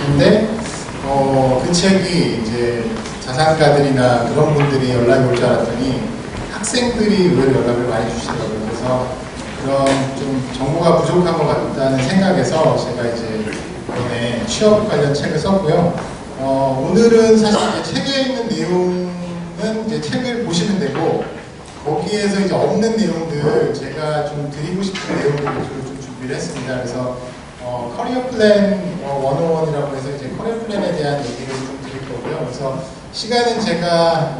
책인데 그 책이 이제 자산가들이나 그런 분들이 연락이 올 줄 알았더니 학생들이 의외로 연락을 많이 주시더라고요. 그래서 그런 좀 정보가 부족한 것 같다는 생각에서 제가 이제 이번에 취업 관련 책을 썼고요. 오늘은 사실 이제 책에 있는 내용은 이제 책을 보시면 되고, 거기에서 이제 없는 내용들, 제가 좀 드리고 싶은 내용들을 좀 준비를 했습니다. 그래서 커리어 플랜 101이라고 해서 이제 커리어 플랜에 대한 얘기를 좀 드릴 거고요. 그래서 시간은 제가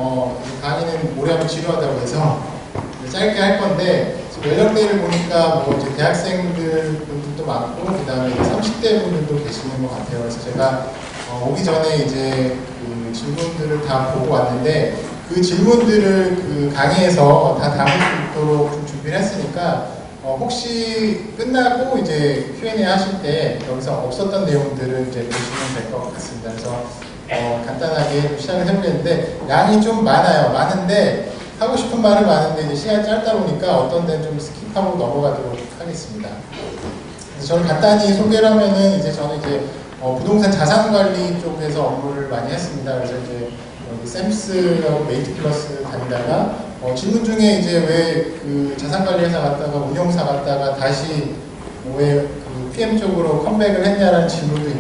강의는 오래 하면 지루하다고 해서 짧게 할 건데, 연령대를 보니까 뭐 이제 대학생들 분들도 많고, 그 다음에 30대 분들도 계시는 것 같아요. 그래서 제가 오기 전에 이제 그 질문들을 다 보고 왔는데, 그 질문들을 그 강의에서 다 담을 수 있도록 좀 준비를 했으니까, 혹시 끝나고 이제 Q&A 하실 때 여기서 없었던 내용들을 이제 보시면 될 것 같습니다. 그래서 간단하게 시작을 해보겠는데, 양이 좀 많은데 하고 싶은 말은 많은데 이제 시간이 짧다 보니까 어떤 데는 좀 스킵하고 넘어가도록 하겠습니다. 그래서 저는 간단히 소개를 하면은, 이제 저는 이제 부동산 자산관리 쪽에서 업무를 많이 했습니다. 그래서 이제 샘스하고 메이트플러스 다니다가 질문 중에 이제 왜 그 자산관리 회사 갔다가 운용사 갔다가 다시 왜 그 PM 쪽으로 컴백을 했냐라는 질문도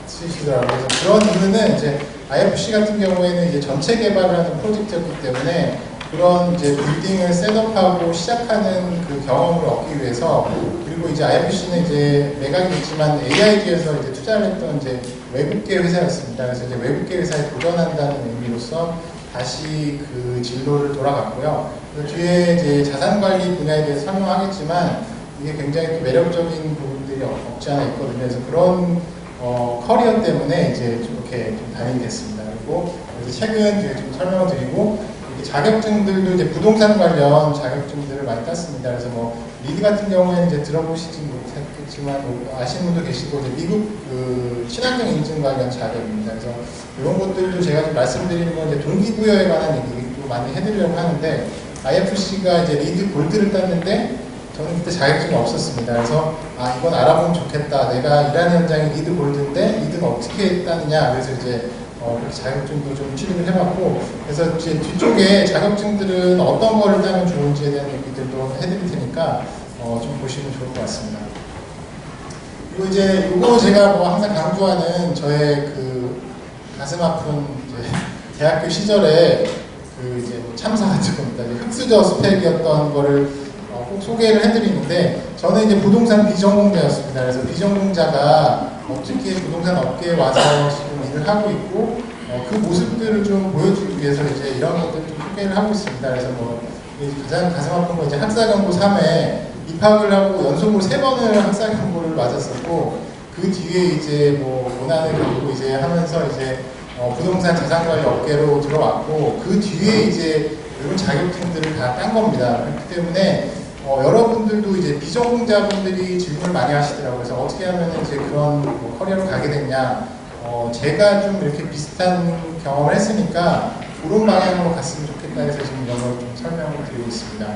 있으시더라고요. 그래서 그런 이유는 이제 IFC 같은 경우에는 이제 전체 개발을 하는 프로젝트였기 때문에 그런 이제 빌딩을 셋업하고 시작하는 그 경험을 얻기 위해서, 그리고 이제 IFC는 이제 매각이 있지만 AIG에서 이제 투자를 했던 이제 외국계 회사였습니다. 그래서 이제 외국계 회사에 도전한다는 의미로서 다시 그 진로를 돌아갔고요. 그 뒤에 이제 자산관리 분야에 대해서 설명하겠지만, 이게 굉장히 매력적인 부분들이 없지 않아 있거든요. 그래서 그런 커리어 때문에 이제 이렇게 좀 다니게 됐습니다. 그리고 책은 이제 좀 설명을 드리고, 자격증들도 이제 부동산 관련 자격증들을 많이 땄습니다. 그래서 뭐 리드 같은 경우에는 이제 들어보시지 못했겠지만 아시는 분도 계시고, 이제 미국 그 친환경 인증 관련 자격입니다. 그래서 이런 것들도 제가 좀 말씀드리는 건 이제 동기부여에 관한 얘기도 많이 해드리려고 하는데, IFC가 이제 리드 골드를 땄는데 저는 그때 자격증이 없었습니다. 그래서 이건 알아보면 좋겠다. 내가 일하는 현장이 리드 골드인데 리드는 어떻게 따느냐. 그래서 이제 자격증도 좀 취득을 해봤고, 그래서 이제 뒤쪽에 자격증들은 어떤 거를 따면 좋은지에 대한 얘기들도 해드릴 테니까 좀 보시면 좋을 것 같습니다. 그리고 이제 이거 제가 뭐 항상 강조하는 저의 그 가슴 아픈 이제 대학교 시절에 그 이제 뭐 참사 같은 겁니다. 흑수저 스펙이었던 거를 꼭 소개를 해드리는데, 저는 이제 부동산 비전공자였습니다. 그래서 비전공자가 어떻게 부동산 업계에 와서 지금 일을 하고 있고, 그 모습들을 좀 보여주기 위해서 이제 이런 것들을 좀 소개를 하고 있습니다. 그래서 뭐 가장 가슴 아픈 건 이제 학사경고 3회 입학을 하고 연속으로 3번을 학사경고를 맞았었고, 그 뒤에 이제 뭐 고난을 겪고 이제 하면서 이제 부동산 자산관리 업계로 들어왔고, 그 뒤에 이제 이런 자격증들을 다 딴 겁니다. 그렇기 때문에 여러분들도 이제 비전공자분들이 질문을 많이 하시더라고요. 그래서 어떻게 하면 이제 그런 뭐 커리어로 가게 됐냐. 제가 좀 이렇게 비슷한 경험을 했으니까 그런 방향으로 갔으면 좋겠다 해서 지금 이런 걸 좀 설명을 드리고 있습니다.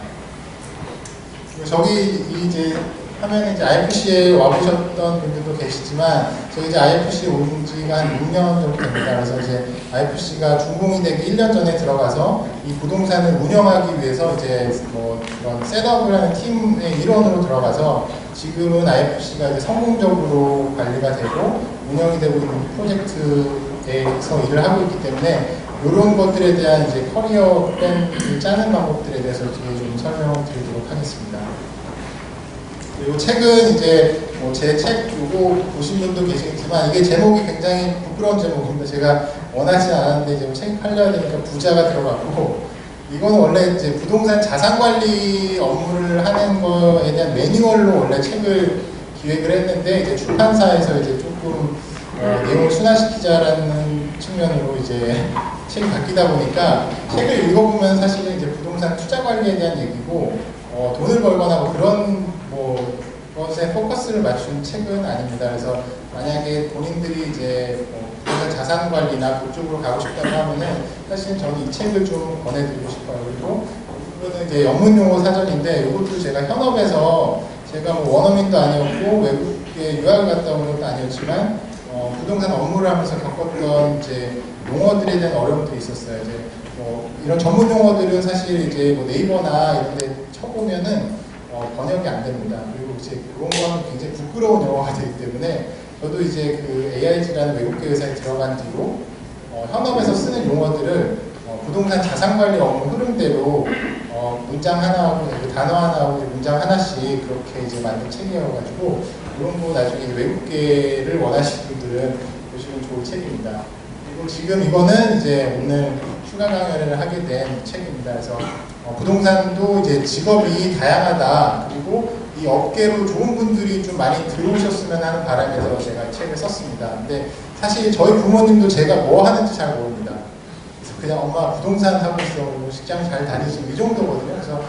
저기 이제 하면 이제 IFC에 와보셨던 분들도 계시지만, 저희 이제 IFC에 온 지가 한 6년 정도 됩니다. 그래서 이제 IFC가 준공이 되기 1년 전에 들어가서 이 부동산을 운영하기 위해서 이제 뭐 그런 셋업을 하는 팀의 일원으로 들어가서, 지금은 IFC가 이제 성공적으로 관리가 되고 운영이 되고 있는 프로젝트에서 일을 하고 있기 때문에, 이런 것들에 대한 이제 커리어 플랜을 짜는 방법들에 대해서 뒤에 좀 설명을 드리도록 하겠습니다. 그리고 책은 이제 뭐 제 책 요거 보신 분도 계시겠지만, 이게 제목이 굉장히 부끄러운 제목입니다. 제가 원하지 않았는데 이제 책 팔려야 되니까 부자가 들어갔고, 이거는 원래 이제 부동산 자산관리 업무를 하는 거에 대한 매뉴얼로 원래 책을 기획을 했는데, 이제 출판사에서 이제 조금 내용을 순화시키자라는 측면으로 이제 책이 바뀌다 보니까, 책을 읽어보면 사실은 이제 부동산 투자 관리에 대한 얘기고, 돈을 벌거나 뭐 그런 뭐 것에 포커스를 맞춘 책은 아닙니다. 그래서 만약에 본인들이 이제 부동산 자산 관리나 그쪽으로 가고 싶다고 하면은, 사실 저는 이 책을 좀 권해드리고 싶어요. 그리고 이거는 이제 영문용어 사전인데, 이것도 제가 현업에서 제가 뭐 원어민도 아니었고 외국에 유학을 갔다 온 것도 아니었지만 부동산 업무를 하면서 겪었던 이제 용어들에 대한 어려움들이 있었어요. 이제 뭐 이런 전문 용어들은 사실 이제 뭐 네이버나 이런 데 쳐보면은 번역이 안 됩니다. 그리고 이제 그런 건 굉장히 부끄러운 용어가 되기 때문에 저도 이제 그 AIG라는 외국계 회사에 들어간 뒤로 현업에서 쓰는 용어들을 부동산 자산관리 업무 흐름대로 문장 하나하고 단어 하나하고 문장 하나씩 그렇게 이제 만든 책이어가지고 이런 거 나중에 외국계를 원하시는 분들은 보시면 좋을 책입니다. 그리고 지금 이거는 이제 오늘 추가 강연을 하게 된 책입니다. 그래서 부동산도 이제 직업이 다양하다. 그리고 이 업계로 좋은 분들이 좀 많이 들어오셨으면 하는 바람에서 제가 책을 썼습니다. 근데 사실 저희 부모님도 제가 뭐 하는지 잘 모릅니다. 그래서 그냥 엄마 부동산 하고 있어. 뭐 직장 잘 다니시고 이 정도거든요. 그래서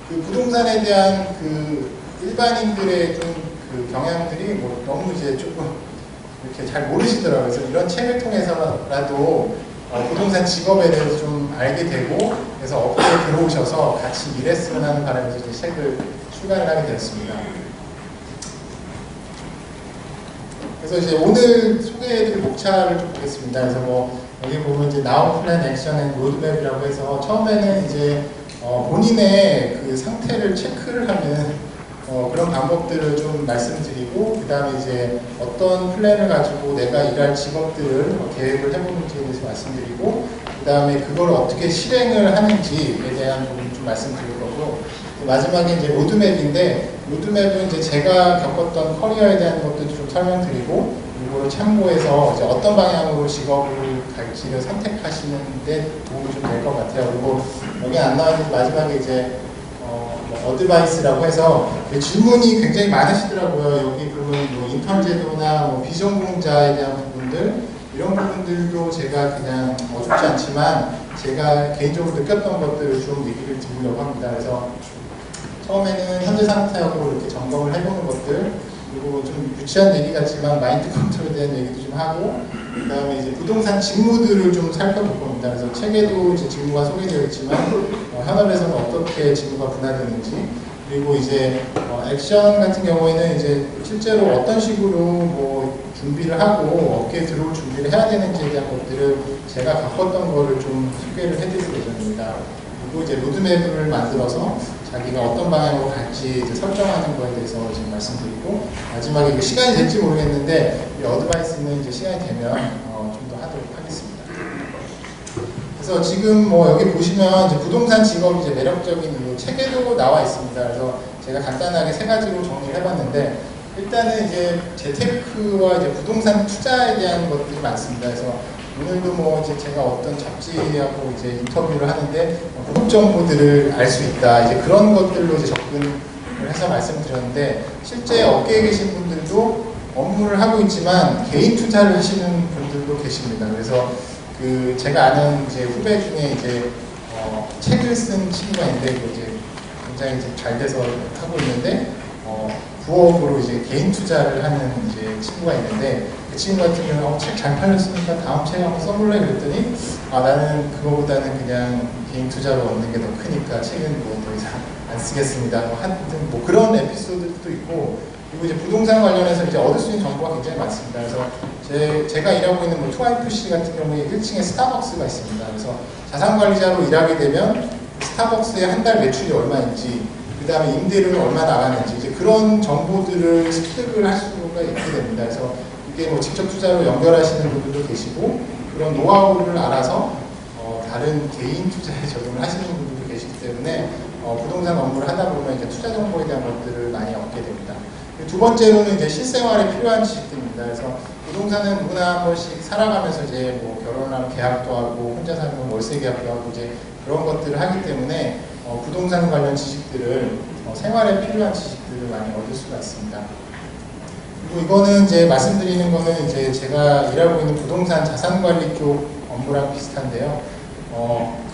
그 부동산에 대한 그 일반인들의 좀 그 경향들이 뭐 너무 이제 조금 이렇게 잘 모르시더라고요. 그래서 이런 책을 통해서라도 부동산 직업에 대해서 좀 알게 되고 그래서 업계에 들어오셔서 같이 일했으면 하는 바람에서 이제 책을 출간을 하게 되었습니다. 그래서 이제 오늘 소개해드릴 목차를 좀 보겠습니다. 그래서 뭐 여기 보면 이제 Now Plan Action and Roadmap이라고 해서 처음에는 이제 본인의 그 상태를 체크를 하는 그런 방법들을 좀 말씀드리고 그 다음에 이제 어떤 플랜을 가지고 내가 일할 직업들을 계획을 해보는지에 대해서 말씀드리고 그 다음에 그걸 어떻게 실행을 하는지에 대한 부분 좀 말씀드릴 거고 마지막에 이제 로드맵인데 로드맵은 이제 제가 겪었던 커리어에 대한 것도 좀 설명드리고 이거를 참고해서 이제 어떤 방향으로 직업을 갈지를 선택하시는 데 도움이 좀 될 것 같아요. 그리고 여기 안 나와있는 마지막에 이제 어드바이스라고 해서 질문이 굉장히 많으시더라고요. 여기 보면 뭐 인턴 제도나 뭐 비전공자에 대한 부분들 이런 부분들도 제가 그냥 어줍지 않지만 제가 개인적으로 느꼈던 것들을 좀 얘기를 드리려고 합니다. 그래서 처음에는 현재 상태하고 이렇게 점검을 해보는 것들 그리고 좀 유치한 얘기 같지만 마인드 컨트롤에 대한 얘기도 좀 하고 그 다음에 이제 부동산 직무들을 좀 살펴볼 겁니다. 그래서 책에도 이제 직무가 소개되어 있지만 현업에서는 어떻게 직무가 분화되는지 그리고 이제 액션 같은 경우에는 이제 실제로 어떤 식으로 뭐 준비를 하고 업계에 들어올 준비를 해야 되는지에 대한 것들을 제가 겪었던 거를 좀 소개를 해드릴 예정입니다. 그리고 이제 로드맵을 만들어서 자기가 어떤 방향으로 갈지 이제 설정하는 거에 대해서 지금 말씀드리고 마지막에 이게 시간이 될지 모르겠는데 이 어드바이스는 이제 시간이 되면 좀 더 하도록 하겠습니다. 그래서 지금 뭐 여기 보시면 이제 부동산 직업이 이제 매력적인 이유 책에도 나와 있습니다. 그래서 제가 간단하게 세 가지로 정리를 해봤는데 일단은 이제 재테크와 이제 부동산 투자에 대한 것들이 많습니다. 그래서 오늘도 뭐 이제 제가 어떤 잡지하고 이제 인터뷰를 하는데 고급 정보들을 알 수 있다. 이제 그런 것들로 이제 접근을 해서 말씀드렸는데 실제 업계에 계신 분들도 업무를 하고 있지만 개인 투자를 하시는 분들도 계십니다. 그래서 그 제가 아는 이제 후배 중에 이제 책을 쓴 친구가 있는데 이제 굉장히 이제 잘 돼서 하고 있는데 부업으로 이제 개인 투자를 하는 이제 친구가 있는데 그 친구 같은 경우는 책 잘 팔렸으니까 다음 책 한번 써볼래 그랬더니 나는 그거보다는 그냥 개인 투자로 얻는 게 더 크니까 책은 뭐 더 이상 안 쓰겠습니다. 하여튼 뭐 그런 에피소드도 있고 그리고 이제 부동산 관련해서 이제 얻을 수 있는 정보가 굉장히 많습니다. 그래서 제가 일하고 있는 뭐 2IFC 같은 경우에 1층에 스타벅스가 있습니다. 그래서 자산관리자로 일하게 되면 스타벅스의 한 달 매출이 얼마인지 그 다음에 임대료는 얼마 나가는지 이제 그런 정보들을 습득을 할 수가 있게 됩니다. 그래서 이게 뭐 직접 투자로 연결하시는 분들도 계시고 그런 노하우를 알아서 다른 개인 투자에 적용을 하시는 분들도 계시기 때문에 부동산 업무를 하다 보면 이제 투자 정보에 대한 것들을 많이 얻게 됩니다. 두 번째로는 이제 실생활에 필요한 지식들입니다. 그래서 부동산은 누구나 한 번씩 살아가면서 이제 뭐 결혼하면 계약도 하고 혼자 살면 월세 계약도 하고 이제 그런 것들을 하기 때문에 부동산 관련 지식들을 생활에 필요한 지식들을 많이 얻을 수가 있습니다. 그리고 이거는 이제 말씀드리는 거는 이제 제가 일하고 있는 부동산 자산관리 쪽 업무랑 비슷한데요.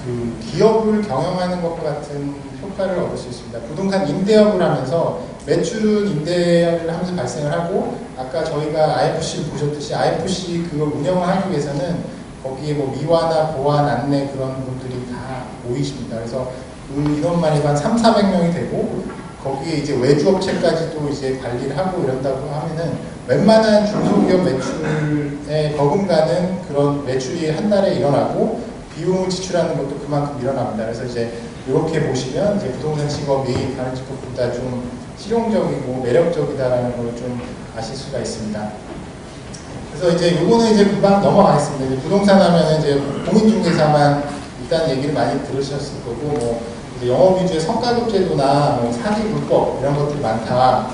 그 기업을 경영하는 것과 같은 효과를 얻을 수 있습니다. 부동산 임대업을 하면서 매출은 임대를 하면서 발생을 하고 아까 저희가 IFC를 보셨듯이 IFC 그걸 운영을 하기 위해서는 거기에 뭐 미화나 보안, 안내 그런 분들이 다 모이십니다. 그래서 그 인원만이 한 300~400명이 되고 거기에 이제 외주업체까지도 이제 관리를 하고 이런다고 하면은 웬만한 중소기업 매출에 버금가는 그런 매출이 한 달에 일어나고 비용을 지출하는 것도 그만큼 일어납니다. 그래서 이제 이렇게 보시면 이제 부동산 직업이 다른 직업보다 좀 실용적이고 매력적이다라는 걸 좀 아실 수가 있습니다. 그래서 이제 요거는 이제 금방 넘어가겠습니다. 이제 부동산 하면은 이제 공인중개사만 일단 얘기를 많이 들으셨을 거고, 뭐 이제 영업 위주의 성과급제도나 뭐 사기 불법 이런 것들이 많다.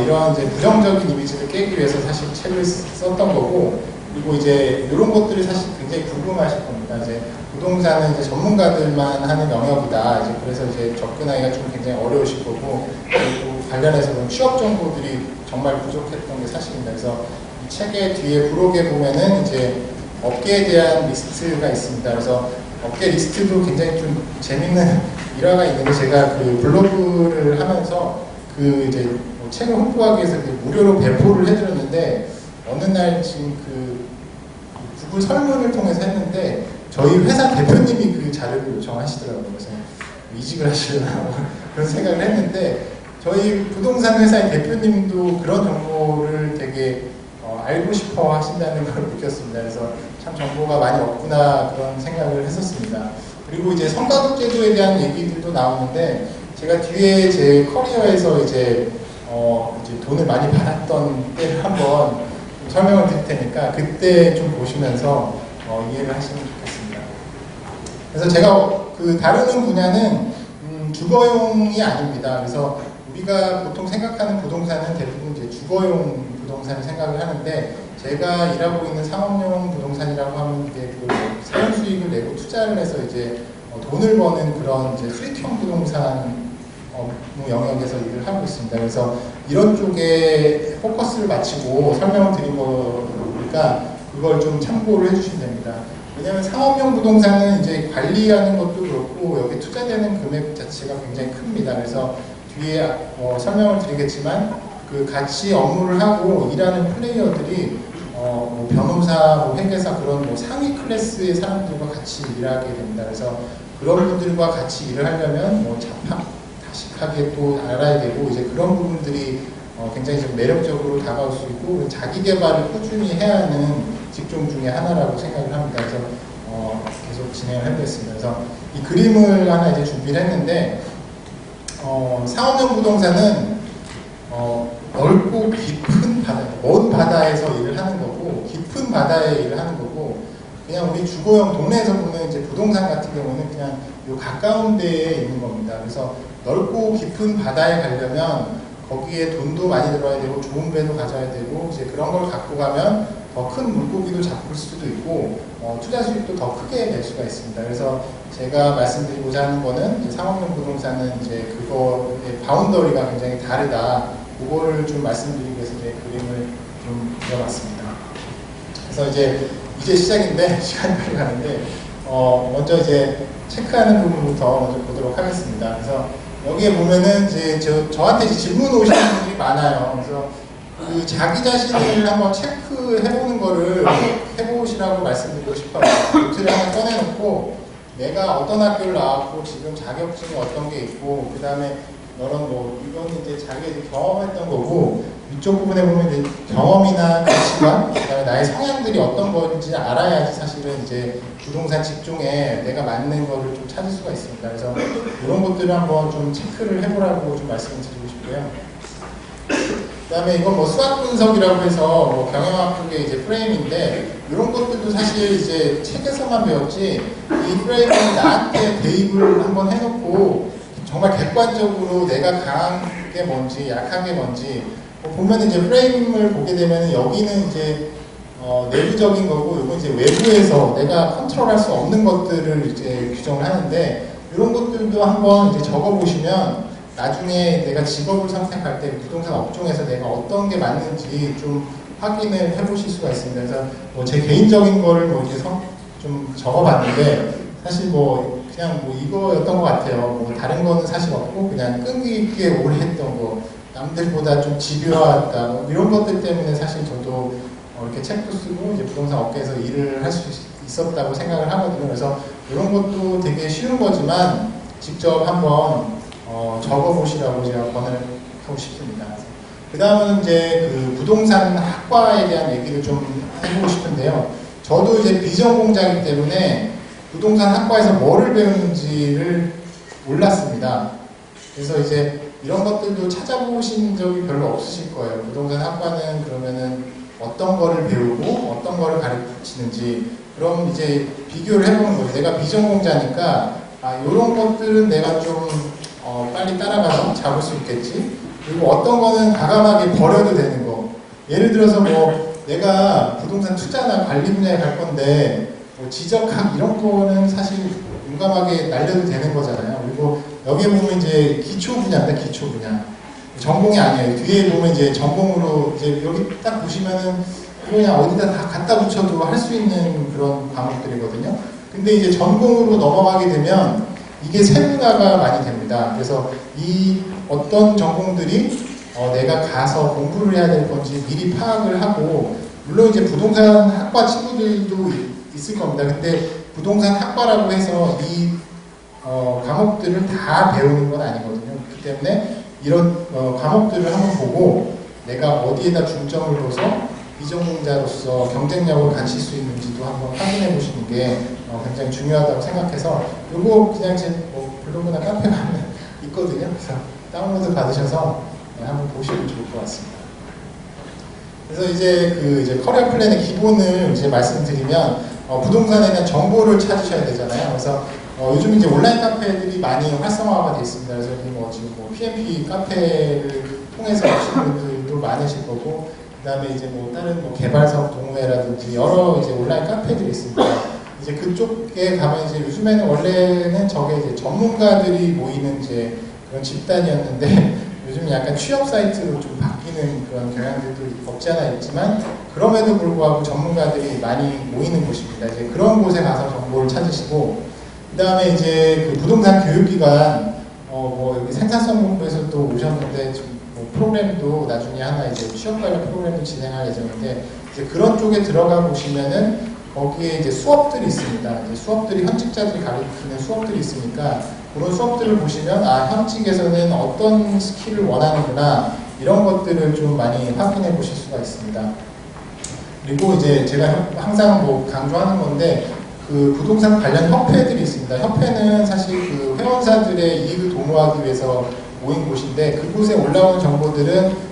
이런 이제 부정적인 이미지를 깨기 위해서 사실 책을 썼던 거고, 그리고 이제 이런 것들이 사실 굉장히 궁금하실 겁니다. 이제 부동산은 이제 전문가들만 하는 영역이다. 이제 그래서 이제 접근하기가 좀 굉장히 어려우실 거고, 그리고 관련해서 그런 취업 정보들이 정말 부족했던 게 사실입니다. 그래서 이 책의 뒤에 부록에 보면은 이제 업계에 대한 리스트가 있습니다. 그래서 업계 리스트도 굉장히 좀 재밌는 일화가 있는데, 제가 그 블로그를 하면서 그 이제 뭐 책을 홍보하기 위해서 무료로 배포를 해드렸는데, 어느 날 지금 그 구글 설문을 통해서 했는데 저희 회사 대표님이 그 자료를 요청하시더라고요. 그래서 이직을 하시려나 그런 생각을 했는데, 저희 부동산 회사의 대표님도 그런 정보를 되게 알고 싶어 하신다는 걸 느꼈습니다. 그래서 참 정보가 많이 없구나 그런 생각을 했었습니다. 그리고 이제 성과급제도에 대한 얘기들도 나오는데, 제가 뒤에 제 커리어에서 이제 돈을 많이 받았던 때를 한번 설명을 드릴 테니까 그때 좀 보시면서 이해를 하시면 좋겠습니다. 그래서 제가 그 다루는 분야는 주거용이 아닙니다. 그래서 우리가 보통 생각하는 부동산은 대부분 이제 주거용 부동산을 생각을 하는데, 제가 일하고 있는 상업용 부동산이라고 하면 이제 그 사용 수익을 내고 투자를 해서 이제 돈을 버는 그런 이제 수익형 부동산 영역에서 일을 하고 있습니다. 그래서 이런 쪽에 포커스를 맞추고 설명을 드린 거니까 그걸 좀 참고를 해주시면 됩니다. 왜냐하면 상업용 부동산은 이제 관리하는 것도 그렇고 여기 투자되는 금액 자체가 굉장히 큽니다. 그래서 뒤에 설명을 드리겠지만 그 같이 업무를 하고 일하는 플레이어들이 뭐 변호사, 뭐 회계사 그런 뭐 상위 클래스의 사람들과 같이 일하게 됩니다. 그래서 그런 분들과 같이 일을 하려면 뭐 다식하게 또 알아야 되고, 이제 그런 부분들이 굉장히 좀 매력적으로 다가올 수 있고 자기 개발을 꾸준히 해야 하는 직종 중에 하나라고 생각을 합니다. 그래서 계속 진행을 해보겠습니다. 그래서 이 그림을 하나 이제 준비를 했는데, 상업용 부동산은 넓고 깊은 바다, 먼 바다에서 일을 하는 거고, 깊은 바다에 일을 하는 거고, 그냥 우리 주거용 동네에서 보는 이제 부동산 같은 경우는 그냥 요 가까운 데에 있는 겁니다. 그래서 넓고 깊은 바다에 가려면 거기에 돈도 많이 들어야 되고 좋은 배도 가져야 되고, 이제 그런 걸 갖고 가면 더 큰 물고기도 잡을 수도 있고 투자 수익도 더 크게 낼 수가 있습니다. 그래서 제가 말씀드리고자 하는 거는 이제 상업용 부동산은 이제 그거의 바운더리가 굉장히 다르다. 그거를 좀 말씀드리기 위해서 이제 그림을 좀 그려봤습니다. 그래서 이제 시작인데 시간이 빨리 가는데 먼저 이제 체크하는 부분부터 먼저 보도록 하겠습니다. 그래서 여기에 보면은 이제 저한테 이제 질문 오시는 분들이 많아요. 그래서 그 자기 자신을 한번 체크해보는 거를 해보시라고 말씀드리고 싶어요. 노트를 하나 꺼내놓고 내가 어떤 학교를 나왔고 지금 자격증이 어떤 게 있고, 그 다음에 너는 뭐 이건 이제 자기가 이제 경험했던 거고, 이쪽 부분에 보면 이제 경험이나 가치관, 그다음에 나의 성향들이 어떤 건지 알아야지 사실은 이제 부동산 직종에 내가 맞는 거를 좀 찾을 수가 있습니다. 그래서 이런 것들을 한번 좀 체크를 해보라고 좀 말씀을 드리고 싶고요. 그다음에 이건 뭐 수학 분석이라고 해서 뭐 경영학 쪽의 이제 프레임인데, 이런 것들도 사실 이제 책에서만 배웠지, 이 프레임을 나한테 대입을 한번 해놓고 정말 객관적으로 내가 강한 게 뭔지 약한 게 뭔지 보면 이제 프레임을 보게 되면 여기는 이제 내부적인 거고, 이건 이제 외부에서 내가 컨트롤할 수 없는 것들을 이제 규정을 하는데, 이런 것들도 한번 이제 적어보시면 나중에 내가 직업을 선택할 때 부동산 업종에서 내가 어떤 게 맞는지 좀 확인을 해보실 수가 있습니다. 그래서 뭐 제 개인적인 거를 뭐 이제 좀 적어봤는데, 사실 뭐 그냥 뭐 이거였던 것 같아요. 뭐 다른 거는 사실 없고 그냥 끈기 있게 오래 했던 거, 남들보다 좀 집요하다, 뭐 이런 것들 때문에 사실 저도 이렇게 책도 쓰고 이제 부동산 업계에서 일을 할 수 있었다고 생각을 하거든요. 그래서 이런 것도 되게 쉬운 거지만 직접 한번 적어보시라고 제가 권을 하고 싶습니다. 그 다음은 이제 그 부동산 학과에 대한 얘기를 좀 해보고 싶은데요. 저도 이제 비전공자이기 때문에 부동산 학과에서 뭐를 배우는지를 몰랐습니다. 그래서 이제 이런 것들도 찾아보신 적이 별로 없으실 거예요. 부동산 학과는 그러면은 어떤 거를 배우고 어떤 거를 가르치는지, 그럼 이제 비교를 해보는 거예요. 내가 비전공자니까 이런 것들은 내가 좀 빨리 따라가서 잡을 수 있겠지. 그리고 어떤 거는 과감하게 버려도 되는 거. 예를 들어서 뭐 내가 부동산 투자나 관리 분야에 갈 건데 뭐 지적학 이런 거는 사실 용감하게 날려도 되는 거잖아요. 그리고 여기에 보면 이제 기초 분야인데 기초 분야. 전공이 아니에요. 뒤에 보면 이제 전공으로 이제 여기 딱 보시면은 그냥 어디다 다 갖다 붙여도 할 수 있는 그런 과목들이거든요. 근데 이제 전공으로 넘어가게 되면 이게 세분화가 많이 됩니다. 그래서 이 어떤 전공들이 내가 가서 공부를 해야 될 건지 미리 파악을 하고, 물론 이제 부동산 학과 친구들도 있을 겁니다. 근데 부동산 학과라고 해서 이 과목들을 다 배우는 건 아니거든요. 그렇기 때문에 이런 과목들을 한번 보고 내가 어디에다 중점을 둬서 비전공자로서 경쟁력을 갖출 수 있는지도 한번 확인해 보시는 게 굉장히 중요하다고 생각해서, 이거 그냥 제 블로그나 카페 가면 있거든요. 그래서 다운로드 받으셔서 한번 보시면 좋을 것 같습니다. 그래서 이제 커리어 플랜의 기본을 이제 말씀드리면, 부동산에 대한 정보를 찾으셔야 되잖아요. 그래서 요즘 이제 온라인 카페들이 많이 활성화가 되어 있습니다. 그래서 지금 PMP 카페를 통해서 오시는 분들도 많으실 거고, 그 다음에 이제 다른 개발 사업 동호회라든지 여러 이제 온라인 카페들이 있습니다. 이제 그쪽에 가면 이제 요즘에는 원래는 저게 이제 전문가들이 모이는 이제 그런 집단이었는데 요즘 약간 취업 사이트로 좀 바뀌는 그런 경향들도 없지 않아 있지만, 그럼에도 불구하고 전문가들이 많이 모이는 곳입니다. 이제 그런 곳에 가서 정보를 찾으시고, 그 다음에 이제 그 부동산 교육기관, 여기 생산성 본부에서 또 오셨는데, 프로그램도 나중에 하나 이제 취업 관련 프로그램도 진행할 예정인데, 이제 그런 쪽에 들어가 보시면은 거기에 이제 수업들이 있습니다. 이제 수업들이 현직자들이 가르치는 수업들이 있으니까 그런 수업들을 보시면 현직에서는 어떤 스킬을 원하는구나, 이런 것들을 좀 많이 확인해 보실 수가 있습니다. 그리고 이제 제가 항상 강조하는 건데, 그 부동산 관련 협회들이 있습니다. 협회는 사실 그 회원사들의 이익을 도모하기 위해서 모인 곳인데, 그곳에 올라오는 정보들은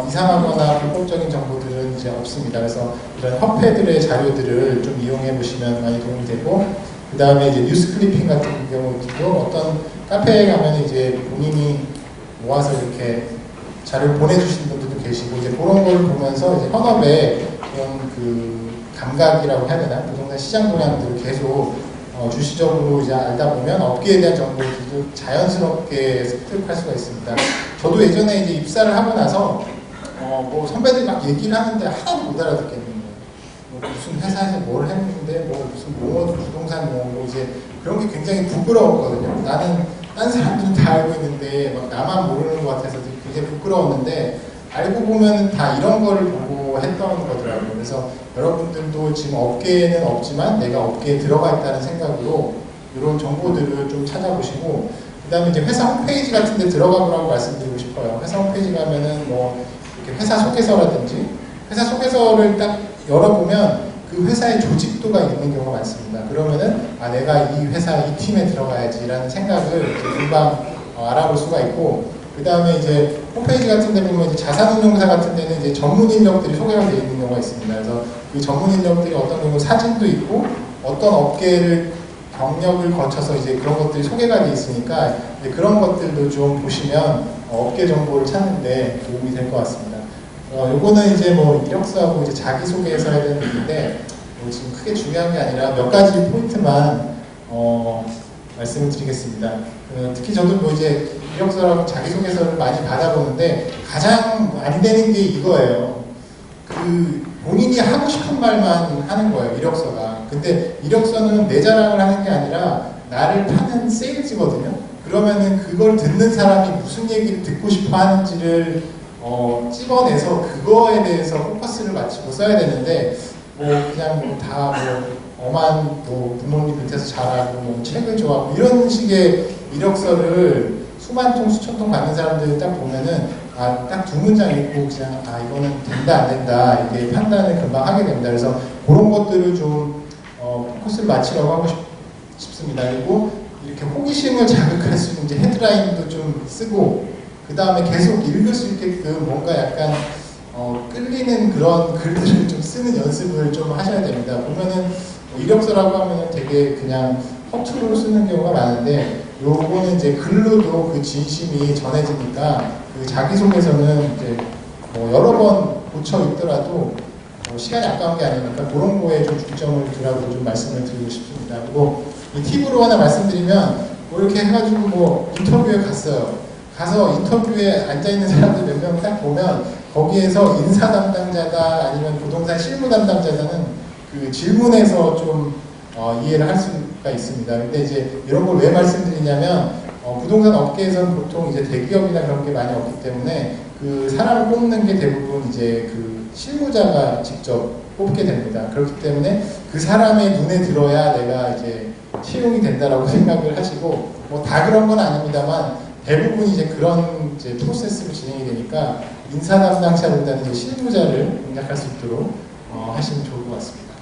이상하거나 불법적인 정보들은 이제 없습니다. 그래서 이런 협회들의 자료들을 좀 이용해 보시면 많이 도움이 되고, 그 다음에 이제 뉴스 클리핑 같은 경우도 어떤 카페에 가면 이제 본인이 모아서 이렇게 자료를 보내주시는 분들도 계시고, 이제 그런 걸 보면서 이제 현업의 그런 그 감각이라고 해야 되나, 부동산 시장 동향들을 계속 주시적으로 이제 알다 보면 업계에 대한 정보들도 자연스럽게 습득할 수가 있습니다. 저도 예전에 이제 입사를 하고 나서 선배들이 막 얘기를 하는데 하나도 못 알아듣겠는 거예요. 무슨 회사에서 뭘 했는데 무슨 용어도 부동산 용어고, 이제 그런 게 굉장히 부끄러웠거든요. 나는 딴 사람들은 다 알고 있는데 막 나만 모르는 것 같아서 굉장히 부끄러웠는데, 알고 보면 다 이런 거를 보고 했던 거더라고요. 그래서 여러분들도 지금 업계에는 없지만 내가 업계에 들어가 있다는 생각으로 이런 정보들을 좀 찾아보시고, 그 다음에 이제 회사 홈페이지 같은 데 들어가 보라고 말씀드리고 싶어요. 회사 홈페이지 가면은 이렇게 회사 소개서라든지, 회사 소개서를 딱 열어보면 그 회사의 조직도가 있는 경우가 많습니다. 그러면은 내가 이 회사 이 팀에 들어가야지라는 생각을 이제 금방 알아볼 수가 있고, 그 다음에 이제 홈페이지 같은 데 보면 이제 자산운용사 같은 데는 이제 전문 인력들이 소개가 되어 있는 경우가 있습니다. 그래서 그 전문 인력들이 어떤 경우 사진도 있고 어떤 업계를 경력을 거쳐서 이제 그런 것들이 소개가 되어 있으니까 이제 그런 것들도 좀 보시면 업계 정보를 찾는 데 도움이 될 것 같습니다. 요거는 이제 이력서하고 이제 자기소개해서 해야 되는 일인데, 지금 크게 중요한 게 아니라 몇 가지 포인트만 말씀을 드리겠습니다. 특히 저도 이제 이력서라고 자기소개서를 많이 받아보는데 가장 안 되는 게 이거예요. 그 본인이 하고 싶은 말만 하는 거예요, 이력서가. 근데 이력서는 내 자랑을 하는 게 아니라 나를 파는 세일즈거든요. 그러면은 그걸 듣는 사람이 무슨 얘기를 듣고 싶어 하는지를 찍어내서 그거에 대해서 포커스를 맞추고 써야 되는데, 그냥 다 엄한 부모님 밑에서 자라고 책을 좋아하고 이런 식의 이력서를 수만 통, 수천 통 받는 사람들 딱 보면은 딱 두 문장 읽고 그냥 이거는 된다 안 된다 이게 판단을 금방 하게 됩니다. 그래서 그런 것들을 좀 포커스를 맞추려고 하고 싶습니다. 그리고 이렇게 호기심을 자극할 수 있는 이제 헤드라인도 좀 쓰고 그 다음에 계속 읽을 수 있게끔 뭔가 약간 끌리는 그런 글들을 좀 쓰는 연습을 좀 하셔야 됩니다. 보면은 이력서라고 하면은 되게 그냥 허투루 쓰는 경우가 많은데 요거는 이제 글로도 그 진심이 전해지니까 그 자기소개서는 이제 여러 번 고쳐 읽더라도 시간이 아까운 게 아니니까 그런 거에 좀 중점을 두라고 좀 말씀을 드리고 싶습니다. 그리고 이 팁으로 하나 말씀드리면 이렇게 해가지고 인터뷰에 갔어요. 가서 인터뷰에 앉아있는 사람들 몇 명 딱 보면 거기에서 인사 담당자다 아니면 부동산 실무 담당자다는 그 질문에서 좀 이해를 할 수가 있습니다. 근데 이제 이런 걸 왜 말씀드리냐면 부동산 업계에서는 보통 이제 대기업이나 그런 게 많이 없기 때문에 그 사람을 뽑는 게 대부분 이제 그 실무자가 직접 뽑게 됩니다. 그렇기 때문에 그 사람의 눈에 들어야 내가 이제 채용이 된다라고 생각을 하시고 뭐 다 그런 건 아닙니다만 대부분 이제 그런 이제 프로세스로 진행이 되니까 인사 담당자보다는 이제 실무자를 공략할 수 있도록 하시면 좋을 것 같습니다.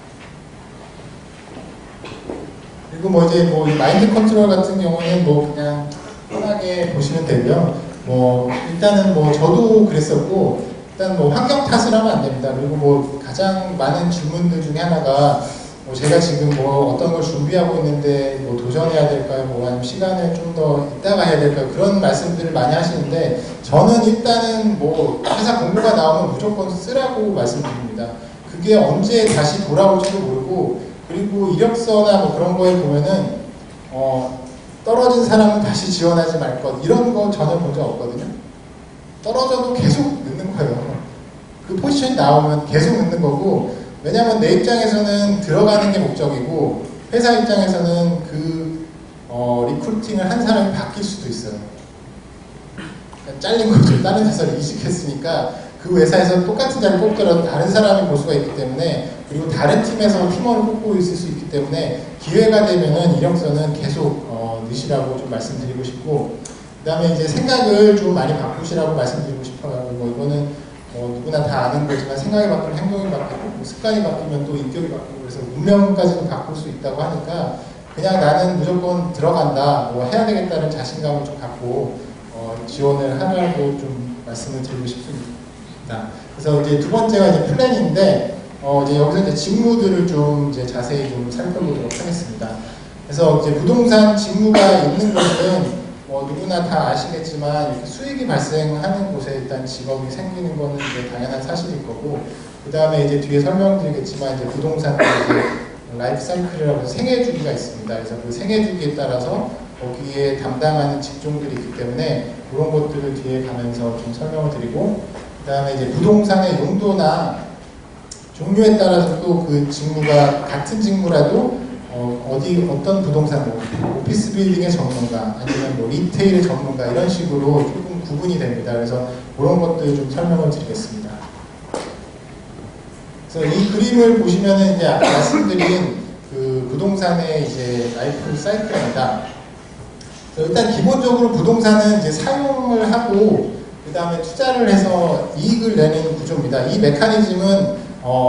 그리고 뭐 이제 뭐 마인드 컨트롤 같은 경우는 뭐 그냥 편하게 보시면 되고요. 뭐 일단은 뭐 저도 그랬었고 일단 뭐 환경 탓을 하면 안 됩니다. 그리고 뭐 가장 많은 질문들 중에 하나가 뭐 제가 지금 뭐 어떤 걸 준비하고 있는데 뭐 도전해야 될까요? 뭐 아니면 시간을 좀 더 있다가 해야 될까요? 그런 말씀들을 많이 하시는데 저는 일단은 뭐 회사 공고가 나오면 무조건 쓰라고 말씀드립니다. 그게 언제 다시 돌아올지도 모르고 그리고 이력서나 뭐 그런 거에 보면은 떨어진 사람은 다시 지원하지 말 것 이런 거 전혀 본 적 없거든요. 떨어져도 계속 넣는 거예요. 그 포지션이 나오면 계속 넣는 거고 왜냐면 내 입장에서는 들어가는 게 목적이고 회사 입장에서는 그 리크루팅을 한 사람이 바뀔 수도 있어요. 그러니까 잘린 거죠. 다른 회사를 이직했으니까 그 회사에서 똑같은 자리를 뽑더라도 다른 사람이 볼 수가 있기 때문에 그리고 다른 팀에서 팀원을 뽑고 있을 수 있기 때문에 기회가 되면은 이력서는 계속 넣으시라고 좀 말씀드리고 싶고 그 다음에 이제 생각을 좀 많이 바꾸시라고 말씀드리고 싶어요. 뭐 이거는 누구나 다 아는 거지만 생각이 바뀌면 행동이 바뀌고 뭐 습관이 바뀌면 또 인격이 바뀌고 그래서 운명까지도 바꿀 수 있다고 하니까 그냥 나는 무조건 들어간다 뭐 해야 되겠다는 자신감을 좀 갖고 지원을 하라고 좀 말씀을 드리고 싶습니다. 그래서 이제 두 번째가 이제 플랜인데 이제 여기서 이제 직무들을 좀 이제 자세히 좀 살펴보도록 하겠습니다. 그래서 이제 부동산 직무가 있는 곳은 누구나 다 아시겠지만 이렇게 수익이 발생하는 곳에 일단 직업이 생기는 거는 이제 당연한 사실일 거고 그 다음에 이제 뒤에 설명드리겠지만 이제 부동산 이제 라이프 사이클이라고 해서 생애 주기가 있습니다. 그래서 그 생애 주기에 따라서 거기에 담당하는 직종들이 있기 때문에 그런 것들을 뒤에 가면서 좀 설명을 드리고 그 다음에 이제 부동산의 용도나 종류에 따라서 또 그 직무가 같은 직무라도 어떤 부동산, 뭐 오피스 빌딩의 전문가, 아니면 뭐 리테일의 전문가 이런 식으로 조금 구분이 됩니다. 그래서 그런 것들 좀 설명을 드리겠습니다. 그래서 이 그림을 보시면은 이제 아까 말씀드린 그 부동산의 이제 라이프 사이클입니다. 일단 기본적으로 부동산은 이제 사용을 하고 그 다음에 투자를 해서 이익을 내는 구조입니다. 이 메커니즘은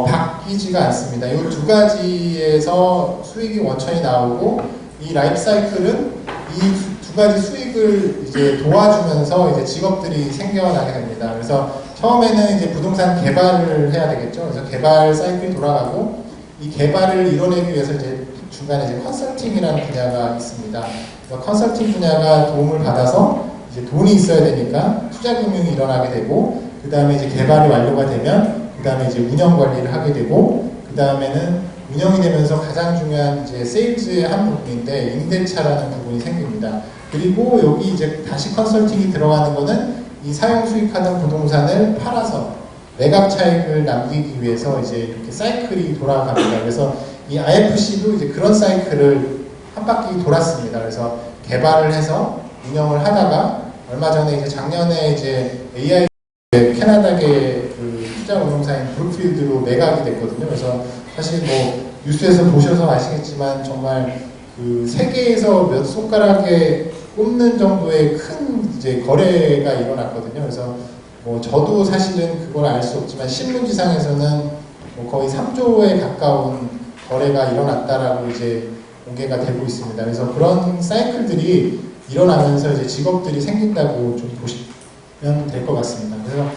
바뀌지가 않습니다. 이 두 가지에서 수익이 원천이 나오고 이 라이프 사이클은 이 두 가지 수익을 이제 도와주면서 이제 직업들이 생겨나게 됩니다. 그래서 처음에는 이제 부동산 개발을 해야 되겠죠. 그래서 개발 사이클이 돌아가고 이 개발을 이뤄내기 위해서 이제 중간에 이제 컨설팅이라는 분야가 있습니다. 그래서 컨설팅 분야가 도움을 받아서 이제 돈이 있어야 되니까 투자 금융이 일어나게 되고 그 다음에 이제 개발이 완료가 되면 그 다음에 이제 운영 관리를 하게 되고 그 다음에는 운영이 되면서 가장 중요한 이제 세일즈의 한 부분인데 임대차라는 부분이 생깁니다. 그리고 여기 이제 다시 컨설팅이 들어가는 거는 이 사용 수익하는 부동산을 팔아서 매각 차익을 남기기 위해서 이제 이렇게 사이클이 돌아갑니다. 그래서 이 IFC도 이제 그런 사이클을 한 바퀴 돌았습니다. 그래서 개발을 해서 운영을 하다가 얼마 전에 이제 작년에 이제 AI 캐나다계 그 투자 운용사인 브룩필드로 매각이 됐거든요. 그래서 사실 뭐 뉴스에서 보셔서 아시겠지만 정말 그 세계에서 몇 손가락의 꼽는 정도의 큰 이제 거래가 일어났거든요. 그래서 뭐 저도 사실은 그걸 알 수 없지만 신문지상에서는 뭐 거의 3조에 가까운 거래가 일어났다라고 이제 공개가 되고 있습니다. 그래서 그런 사이클들이 일어나면서 이제 직업들이 생긴다고 좀 보시면 될 것 같습니다. 그래서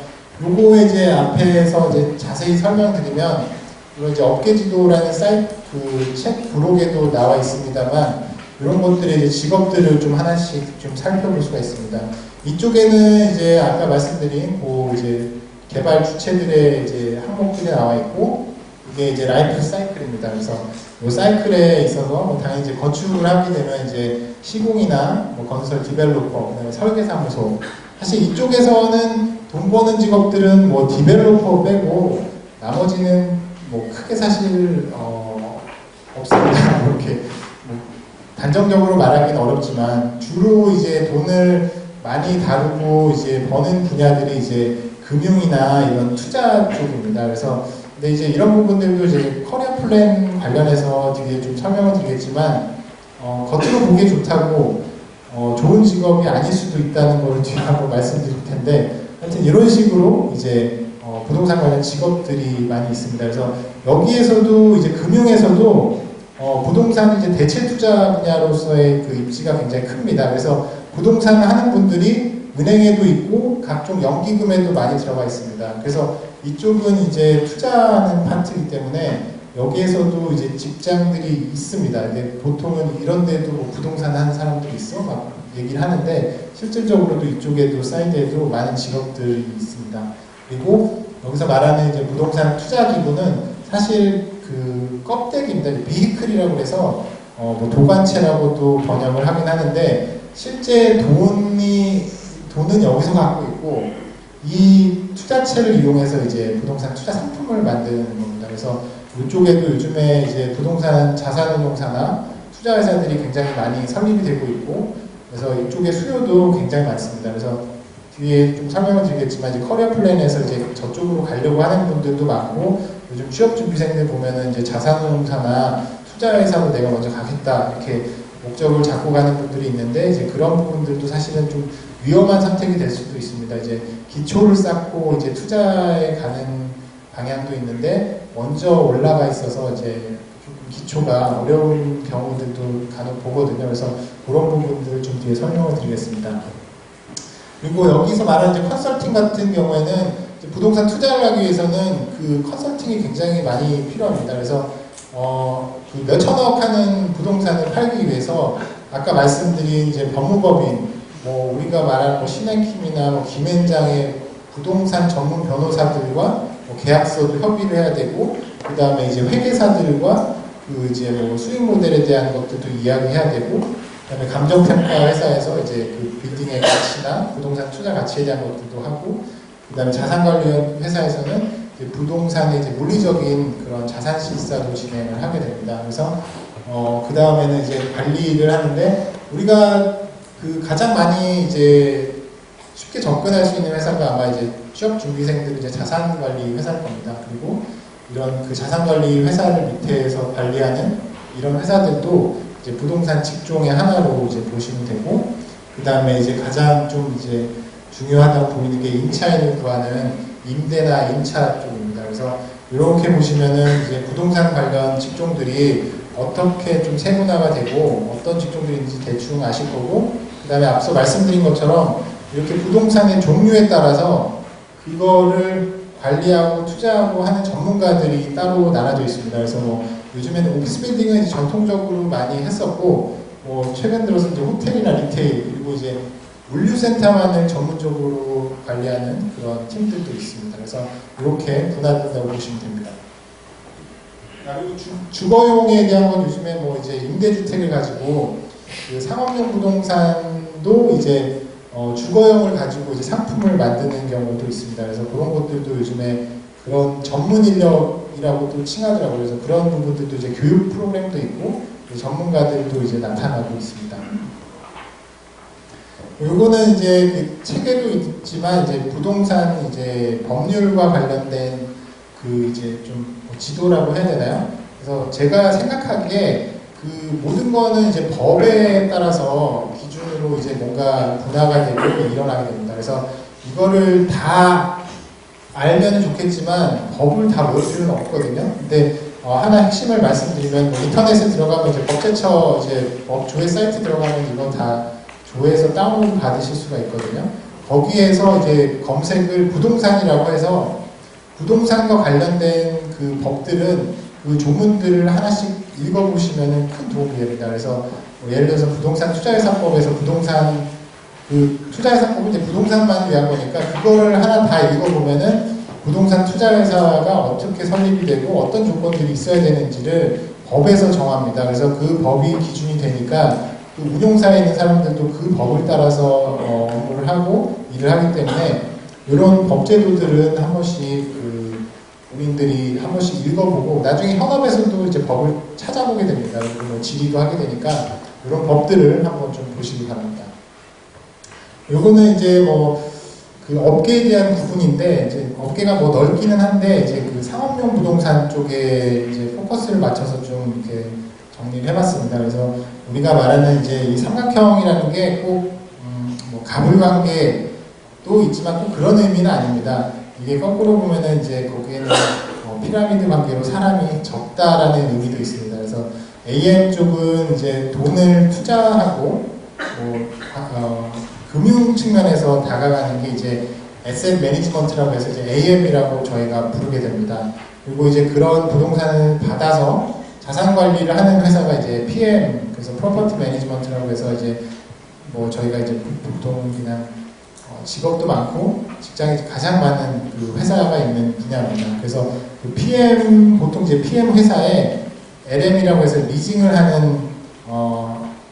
요거 이제 앞에서 이제 자세히 설명드리면 이거 이제 업계지도라는 사이트 그 책 블록에도 나와 있습니다만 이런 것들의 이제 직업들을 좀 하나씩 좀 살펴볼 수가 있습니다. 이쪽에는 이제 아까 말씀드린 그 이제 개발 주체들의 이제 항목들이 나와 있고 이게 이제 라이프 사이클입니다. 그래서 이 사이클에 있어서 뭐 당연히 이제 건축을 하게 되면 이제 시공이나 뭐 건설 디벨로퍼, 그다음에 설계사무소. 사실 이쪽에서는 돈 버는 직업들은 뭐 디벨로퍼 빼고 나머지는 뭐 크게 사실 없습니다. 이렇게 뭐 단정적으로 말하기는 어렵지만 주로 이제 돈을 많이 다루고 이제 버는 분야들이 이제 금융이나 이런 투자 쪽입니다. 그래서 근데 이제 이런 부분들도 이제 커리어 플랜 관련해서 뒤에 좀 설명을 드리겠지만 겉으로 보기 좋다고 좋은 직업이 아닐 수도 있다는 걸 뒤에 한번 말씀드릴 텐데 하여튼 이런 식으로 이제 부동산 관련 직업들이 많이 있습니다. 그래서 여기에서도 이제 금융에서도 부동산 이제 대체 투자 분야로서의 그 입지가 굉장히 큽니다. 그래서 부동산을 하는 분들이 은행에도 있고 각종 연기금에도 많이 들어가 있습니다. 그래서 이쪽은 이제 투자하는 파트이기 때문에 여기에서도 이제 직장들이 있습니다. 근데 보통은 이런 데도 뭐 부동산 하는 사람들이 있어 막 얘기를 하는데 실질적으로도 이쪽에도 사이드에도 많은 직업들이 있습니다. 그리고 여기서 말하는 이제 부동산 투자 기구는 사실 그 껍데기입니다. 비히클이라고 해서 뭐 도관체라고도 번역을 하긴 하는데 실제 돈은 여기서 갖고 있고 이 투자체를 이용해서 이제 부동산 투자 상품을 만드는 겁니다. 그래서 이쪽에도 요즘에 이제 부동산 자산운용사나 투자회사들이 굉장히 많이 설립이 되고 있고 그래서 이쪽의 수요도 굉장히 많습니다. 그래서 뒤에 좀 설명을 드리겠지만 이제 커리어 플랜에서 이제 저쪽으로 가려고 하는 분들도 많고 요즘 취업준비생들 보면은 이제 자산운용사나 투자회사로 내가 먼저 가겠다 이렇게 목적을 잡고 가는 분들이 있는데 이제 그런 부분들도 사실은 좀 위험한 선택이 될 수도 있습니다. 이제 기초를 쌓고 이제 투자에 가는 방향도 있는데 먼저 올라가 있어서 이제 조금 기초가 어려운 경우들도 간혹 보거든요. 그래서 그런 부분들을 좀 뒤에 설명을 드리겠습니다. 그리고 여기서 말하는 이제 컨설팅 같은 경우에는 부동산 투자를 하기 위해서는 그 컨설팅이 굉장히 많이 필요합니다. 그래서 그 몇천억 하는 부동산을 팔기 위해서 아까 말씀드린 이제 법무법인, 뭐 우리가 말하는 뭐 신한킴이나 뭐 김앤장의 부동산 전문 변호사들과 뭐 계약서도 협의를 해야 되고 그 다음에 이제 회계사들과 그 이제 뭐 수익 모델에 대한 것들도 이야기해야 되고 그다음에 감정평가 회사에서 이제 그 빌딩의 가치나 부동산 투자 가치에 대한 것들도 하고 그다음에 자산관리 회사에서는 이제 부동산의 이제 물리적인 그런 자산 실사도 진행을 하게 됩니다. 그래서 그 다음에는 이제 관리를 하는데 우리가 그 가장 많이 이제 쉽게 접근할 수 있는 회사가 아마 이제 취업 준비생들 이제 자산관리 회사일 겁니다. 그리고 이런 그 자산관리 회사를 밑에서 관리하는 이런 회사들도 이제 부동산 직종의 하나로 이제 보시면 되고, 그 다음에 이제 가장 좀 이제 중요하다고 보이는 게 임차인을 구하는 임대나 임차 쪽입니다. 그래서 이렇게 보시면은 이제 부동산 관련 직종들이 어떻게 좀 세분화가 되고 어떤 직종들인지 대충 아실 거고, 그 다음에 앞서 말씀드린 것처럼 이렇게 부동산의 종류에 따라서 그거를 관리하고 투자하고 하는 전문가들이 따로 나눠져 있습니다. 그래서 뭐 요즘에는 오피스 빌딩은 이제 전통적으로 많이 했었고, 뭐 최근 들어서 이제 호텔이나 리테일 그리고 이제 물류센터만을 전문적으로 관리하는 그런 팀들도 있습니다. 그래서 이렇게 분화된다고 보시면 됩니다. 그리고 주거용에 대한 건 요즘에 뭐 이제 임대주택을 가지고 그 상업용 부동산도 이제 주거용을 가지고 이제 상품을 만드는 경우도 있습니다. 그래서 그런 것들도 요즘에 그런 전문 인력이라고도 칭하더라고요. 그래서 그런 부분들도 이제 교육 프로그램도 있고 전문가들도 이제 나타나고 있습니다. 요거는 이제 그 책에도 있지만 이제 부동산 이제 법률과 관련된 그 이제 좀 지도라고 해야 되나요? 그래서 제가 생각하기에 그 그 모든 거는 이제 법에 따라서 기준으로 이제 뭔가 분화가 되고 일어나게 됩니다. 그래서 이거를 다 알면 좋겠지만 법을 다 외울 필요는 없거든요. 근데 하나 핵심을 말씀드리면 뭐 인터넷에 들어가면 이제 법제처 이제 법조회 사이트 들어가면 이거 다 조회해서 다운로드 받으실 수가 있거든요. 거기에서 이제 검색을 부동산이라고 해서 부동산과 관련된 그 법들은 그 조문들을 하나씩 읽어보시면 큰 도움이 됩니다. 그래서 뭐 예를 들어서 부동산 투자회사법에서 부동산 그 투자회사법은 이제 부동산만 위한 거니까 그거를 하나 다 읽어보면은 부동산 투자회사가 어떻게 설립이 되고 어떤 조건들이 있어야 되는지를 법에서 정합니다. 그래서 그 법이 기준이 되니까 그 운용사에 있는 사람들도 그 법을 따라서 업무를 하고 일을 하기 때문에 이런 법제도들은 한 번씩 그 국민들이 한 번씩 읽어보고 나중에 현업에서도 이제 법을 찾아보게 됩니다. 그리고 뭐 질의도 하게 되니까 이런 법들을 한번 좀 보시기 바랍니다. 요거는 이제 뭐 그 업계에 대한 부분인데 이제 업계가 뭐 넓기는 한데 이제 그 상업용 부동산 쪽에 이제 포커스를 맞춰서 좀 이렇게 정리를 해봤습니다. 그래서 우리가 말하는 이제 이 삼각형이라는 게 꼭 뭐 가불관계도 있지만 꼭 그런 의미는 아닙니다. 이게 거꾸로 보면은 이제 거기에는 피라미드 관계로 사람이 적다라는 의미도 있습니다. 그래서 AM 쪽은 이제 돈을 투자하고 금융 측면에서 다가가는 게 이제 에셋 매니지먼트라고 해서 이제 AM이라고 저희가 부르게 됩니다. 그리고 이제 그런 부동산을 받아서 자산 관리를 하는 회사가 이제 PM, 그래서 프로퍼티 매니지먼트라고 해서 이제 뭐 저희가 이제 보통 그냥 직업도 많고 직장이 가장 많은 그 회사가 있는 분야입니다. 그래서 그 PM, 보통 이제 PM 회사에 LM이라고 해서 리징을 하는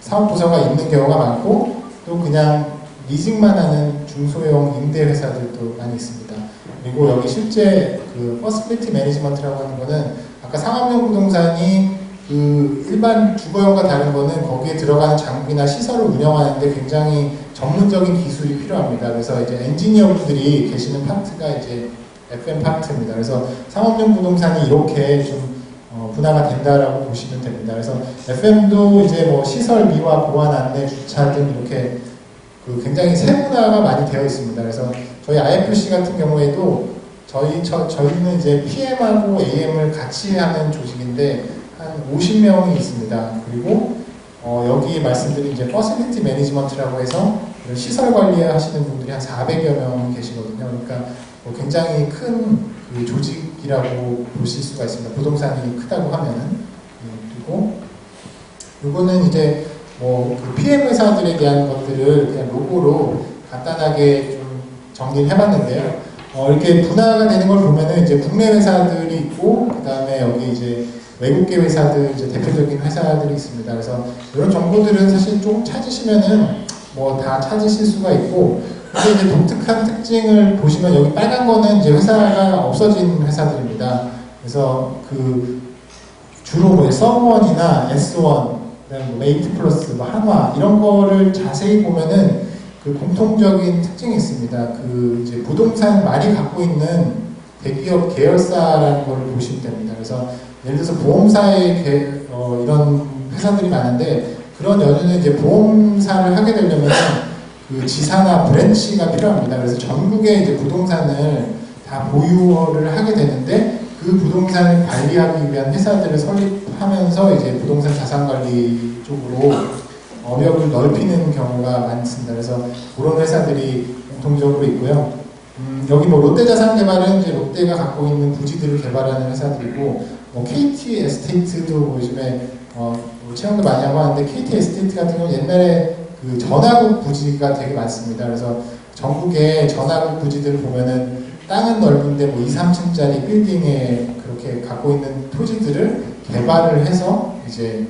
사업부서가 있는 경우가 많고 또 그냥 리징만 하는 중소형 임대 회사들도 많이 있습니다. 그리고 여기 실제 그 퍼스피티 매니지먼트라고 하는 거는 아까 상업용 부동산이 그 일반 주거용과 다른 거는 거기에 들어가는 장비나 시설을 운영하는데 굉장히 전문적인 기술이 필요합니다. 그래서 이제 엔지니어분들이 계시는 파트가 이제 FM 파트입니다. 그래서 상업용 부동산이 이렇게 좀 분화가 된다라고 보시면 됩니다. 그래서 FM도 이제 뭐 시설 미화, 보안 안내, 주차 등 이렇게 그 굉장히 세분화가 많이 되어 있습니다. 그래서 저희 IFC 같은 경우에도 저희는 이제 PM하고 AM을 같이 하는 조직인데 한 50명이 있습니다. 그리고 여기 말씀드린 이제 퍼실리티 매니지먼트라고 해서 시설 관리하시는 분들이 한 400여 명 계시거든요. 그러니까 굉장히 큰 그 조직이라고 보실 수가 있습니다. 부동산이 크다고 하면은. 그리고 이거는 이제 그 PM 회사들에 대한 것들을 그냥 로고로 간단하게 좀 정리를 해봤는데요. 이렇게 분화가 되는 걸 보면은 이제 국내 회사들이 있고, 그 다음에 여기 이제 외국계 회사들, 이제 대표적인 회사들이 있습니다. 그래서 이런 정보들은 사실 좀 찾으시면은 뭐 다 찾으실 수가 있고, 근데 이제 독특한 특징을 보시면 여기 빨간 거는 이제 회사가 없어진 회사들입니다. 그래서 그 주로 뭐 썸원이나 S1, 메이트 플러스, 뭐 한화 이런 거를 자세히 보면은 그 공통적인 특징이 있습니다. 그 이제 부동산 많이 갖고 있는 대기업 계열사라는 걸 보시면 됩니다. 그래서 예를 들어서 보험사의 이런 회사들이 많은데 그런 연유는 이제 보험사를 하게 되려면 그 지사나 브랜치가 필요합니다. 그래서 전국에 이제 부동산을 다 보유를 하게 되는데 그 부동산을 관리하기 위한 회사들을 설립하면서 이제 부동산 자산 관리 쪽으로 업역을 넓히는 경우가 많습니다. 그래서 그런 회사들이 공통적으로 있고요. 여기 뭐 롯데자산개발은 이제 롯데가 갖고 있는 부지들을 개발하는 회사들이고, KT 에스테이트도 뭐 요즘에 체험도 많이 하고 하는데 KT 에스테이트 같은 경우 옛날에 그 전화국 부지가 되게 많습니다. 그래서 전국의 전화국 부지들을 보면은 땅은 넓은데 뭐 2, 3층짜리 빌딩에 그렇게 갖고 있는 토지들을 개발을 해서 이제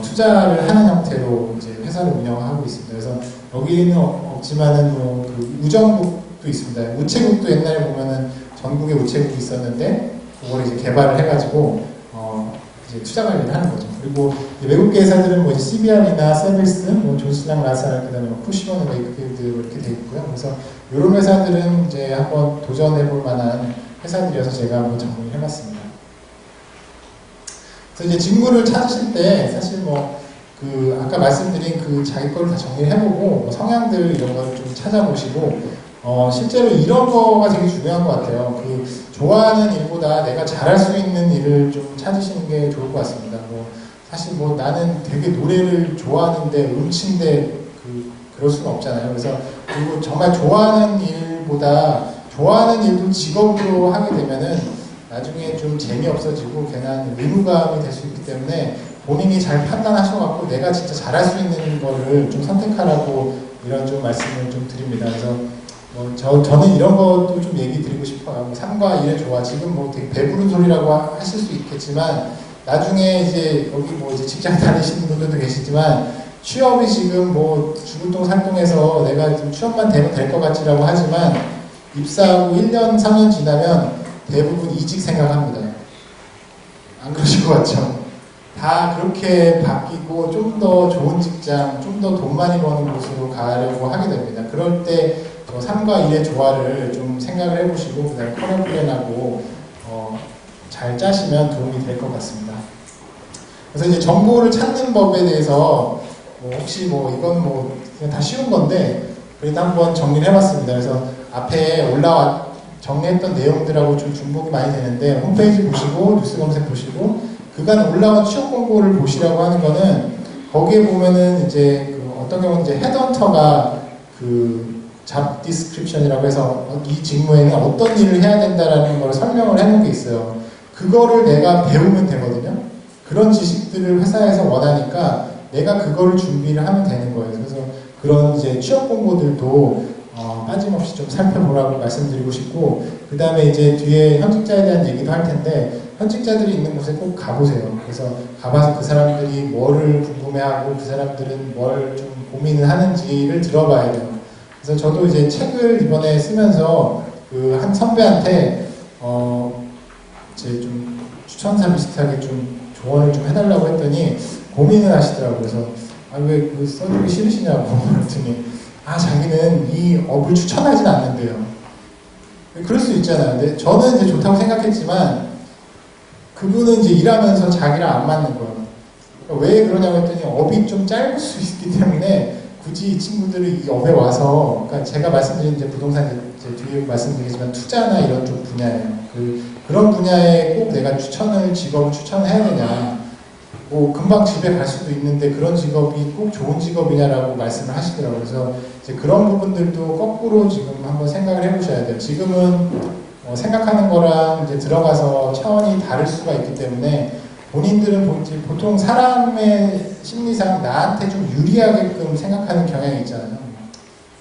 투자를 하는 형태로 이제 회사를 운영하고 있습니다. 그래서 여기는 없지만은 뭐 그 우정국도 있습니다. 우체국도 옛날에 보면은 전국에 우체국이 있었는데 그걸 이제 개발을 해가지고 이제 투자 관리를 하는 거죠. 그리고 외국계 회사들은 뭐 CBR이나 서비스, 뭐 존슨랑 라살, 그다음에 푸시먼 웨이크필드 이렇게 돼 있고요. 그래서 이런 회사들은 이제 한번 도전해볼 만한 회사들이어서 제가 한번 정리를 해봤습니다. 그래서 이제 직무를 찾으실 때 사실 뭐 그 아까 말씀드린 그 자기 거를 다 정리를 해보고 뭐 성향들 이런 걸 좀 찾아보시고 실제로 이런 거가 되게 중요한 것 같아요. 그 좋아하는 일보다 내가 잘할 수 있는 일을 좀 찾으시는 게 좋을 것 같습니다. 뭐 사실 뭐 나는 되게 노래를 좋아하는데 음치인데 그럴 수는 없잖아요. 그래서 그리고 정말 좋아하는 일보다 좋아하는 일도 직업으로 하게 되면은 나중에 좀 재미없어지고 괜한 의무감이 될 수 있기 때문에 본인이 잘 판단하셔갖고 내가 진짜 잘할 수 있는 거를 좀 선택하라고 이런 좀 말씀을 좀 드립니다. 그래서 뭐 저는 이런 것도 좀 얘기 드리고 싶어요. 뭐 삶과 일의 조화, 지금 뭐 되게 배부른 소리라고 하실 수 있겠지만 나중에 이제 여기 뭐 이제 직장 다니시는 분들도 계시지만 취업이 지금 뭐 죽을 똥 살 똥해서 내가 지금 취업만 되면 될 것 같지라고 하지만 입사하고 1년, 3년 지나면 대부분 이직 생각합니다. 안 그러실 것 같죠? 다 그렇게 바뀌고 좀 더 좋은 직장, 좀 더 돈 많이 버는 곳으로 가려고 하게 됩니다. 그럴 때 삶과 일의 조화를 좀 생각을 해보시고 그 다음에 커리어 플랜하고 잘 짜시면 도움이 될 것 같습니다. 그래서 이제 정보를 찾는 법에 대해서 혹시 뭐 이건 뭐 그냥 다 쉬운 건데 그래도 한번 정리를 해봤습니다. 그래서 앞에 정리했던 내용들하고 좀 중복이 많이 되는데 홈페이지 보시고 뉴스 검색 보시고 그간 올라온 취업 공고를 보시라고 하는 거는 거기에 보면은 이제 어떤 경우는 이제 헤드헌터가 잡 디스크립션이라고 해서 이 직무에는 어떤 일을 해야 된다라는 걸 설명을 해놓은 게 있어요. 그거를 내가 배우면 되거든요. 그런 지식들을 회사에서 원하니까 내가 그거를 준비를 하면 되는 거예요. 그래서 그런 이제 취업 공고들도 빠짐없이 좀 살펴보라고 말씀드리고 싶고, 그 다음에 이제 뒤에 현직자에 대한 얘기도 할 텐데, 현직자들이 있는 곳에 꼭 가보세요. 그래서 가봐서 그 사람들이 뭐를 궁금해하고 그 사람들은 뭘 좀 고민을 하는지를 들어봐야 돼요. 그래서 저도 이제 책을 이번에 쓰면서 한 선배한테 이제 좀 추천사 비슷하게 좀 조언을 좀 해달라고 했더니 고민을 하시더라고요. 그래서 왜 써주기 싫으시냐고 그랬더니 자기는 이 업을 추천하진 않는데요. 그럴 수 있잖아요. 근데 저는 이제 좋다고 생각했지만 그분은 이제 일하면서 자기랑 안 맞는 거예요. 그러니까 왜 그러냐고 했더니 업이 좀 짧을 수 있기 때문에 굳이 이 친구들이 이 업에 와서, 그러니까 제가 말씀드린 이제 부동산 이제 뒤에 말씀드리겠지만 투자나 이런 쪽 분야예요. 그런 분야에 꼭 내가 직업을 추천해야 되냐. 뭐 금방 집에 갈 수도 있는데 그런 직업이 꼭 좋은 직업이냐라고 말씀을 하시더라고요. 그래서 이제 그런 부분들도 거꾸로 지금 한번 생각을 해보셔야 돼요. 지금은 생각하는 거랑 이제 들어가서 차원이 다를 수가 있기 때문에 본인들은 보통 사람의 심리상 나한테 좀 유리하게끔 생각하는 경향이 있잖아요.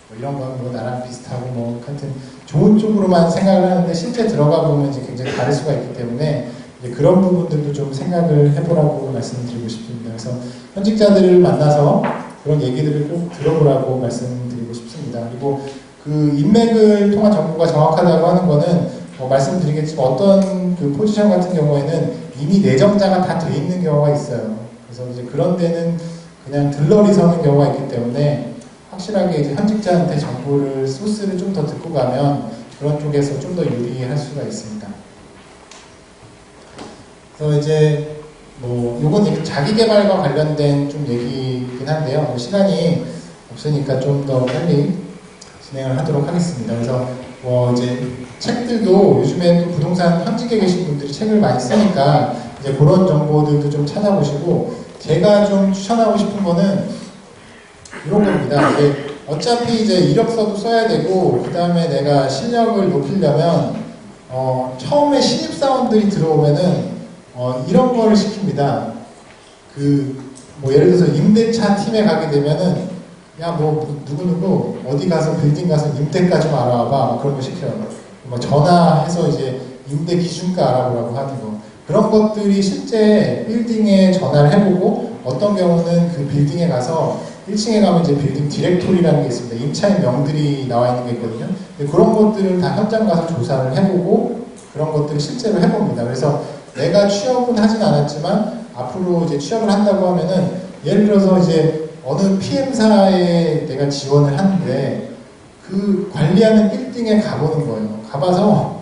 뭐 이런 건 뭐 나랑 비슷하고 뭐 하여튼 좋은 쪽으로만 생각을 하는데 실제 들어가 보면 이제 굉장히 다를 수가 있기 때문에 이제 그런 부분들도 좀 생각을 해보라고 말씀드리고 싶습니다. 그래서 현직자들을 만나서 그런 얘기들을 꼭 들어보라고 말씀드리고 싶습니다. 그리고 인맥을 통한 정보가 정확하다고 하는 거는 말씀드리겠지만 어떤 포지션 같은 경우에는 이미 내정자가 다 돼 있는 경우가 있어요. 그래서 이제 그런 데는 그냥 들러리 서는 경우가 있기 때문에 확실하게 이제 현직자한테 정보를 소스를 좀 더 듣고 가면 그런 쪽에서 좀 더 유리할 수가 있습니다. 그래서 이제 요건 자기 개발과 관련된 좀 얘기이긴 한데요. 시간이 없으니까 좀 더 빨리 진행을 하도록 하겠습니다. 그래서 이제 책들도 요즘에 또 부동산 현직에 계신 분들이 책을 많이 쓰니까 이제 그런 정보들도 좀 찾아보시고, 제가 좀 추천하고 싶은 거는 이런 겁니다. 어차피 이제 이력서도 써야 되고, 그 다음에 내가 실력을 높이려면 처음에 신입사원들이 들어오면은 이런 거를 시킵니다. 예를 들어서 임대차 팀에 가게 되면은 누구누구 어디 가서 빌딩 가서 임대가 좀 알아와봐, 그런 거 시켜요. 전화해서 이제 임대 기준가 알아보라고 하는 거. 그런 것들이 실제 빌딩에 전화를 해보고, 어떤 경우는 그 빌딩에 가서 1층에 가면 이제 빌딩 디렉토리라는 게 있습니다. 임차인 명들이 나와 있는 게 있거든요. 그런 것들을 다 현장 가서 조사를 해보고 그런 것들을 실제로 해봅니다. 그래서 내가 취업은 하진 않았지만 앞으로 이제 취업을 한다고 하면은, 예를 들어서 이제 어느 PM사에 내가 지원을 하는데 그 관리하는 빌딩에 가보는 거예요. 가봐서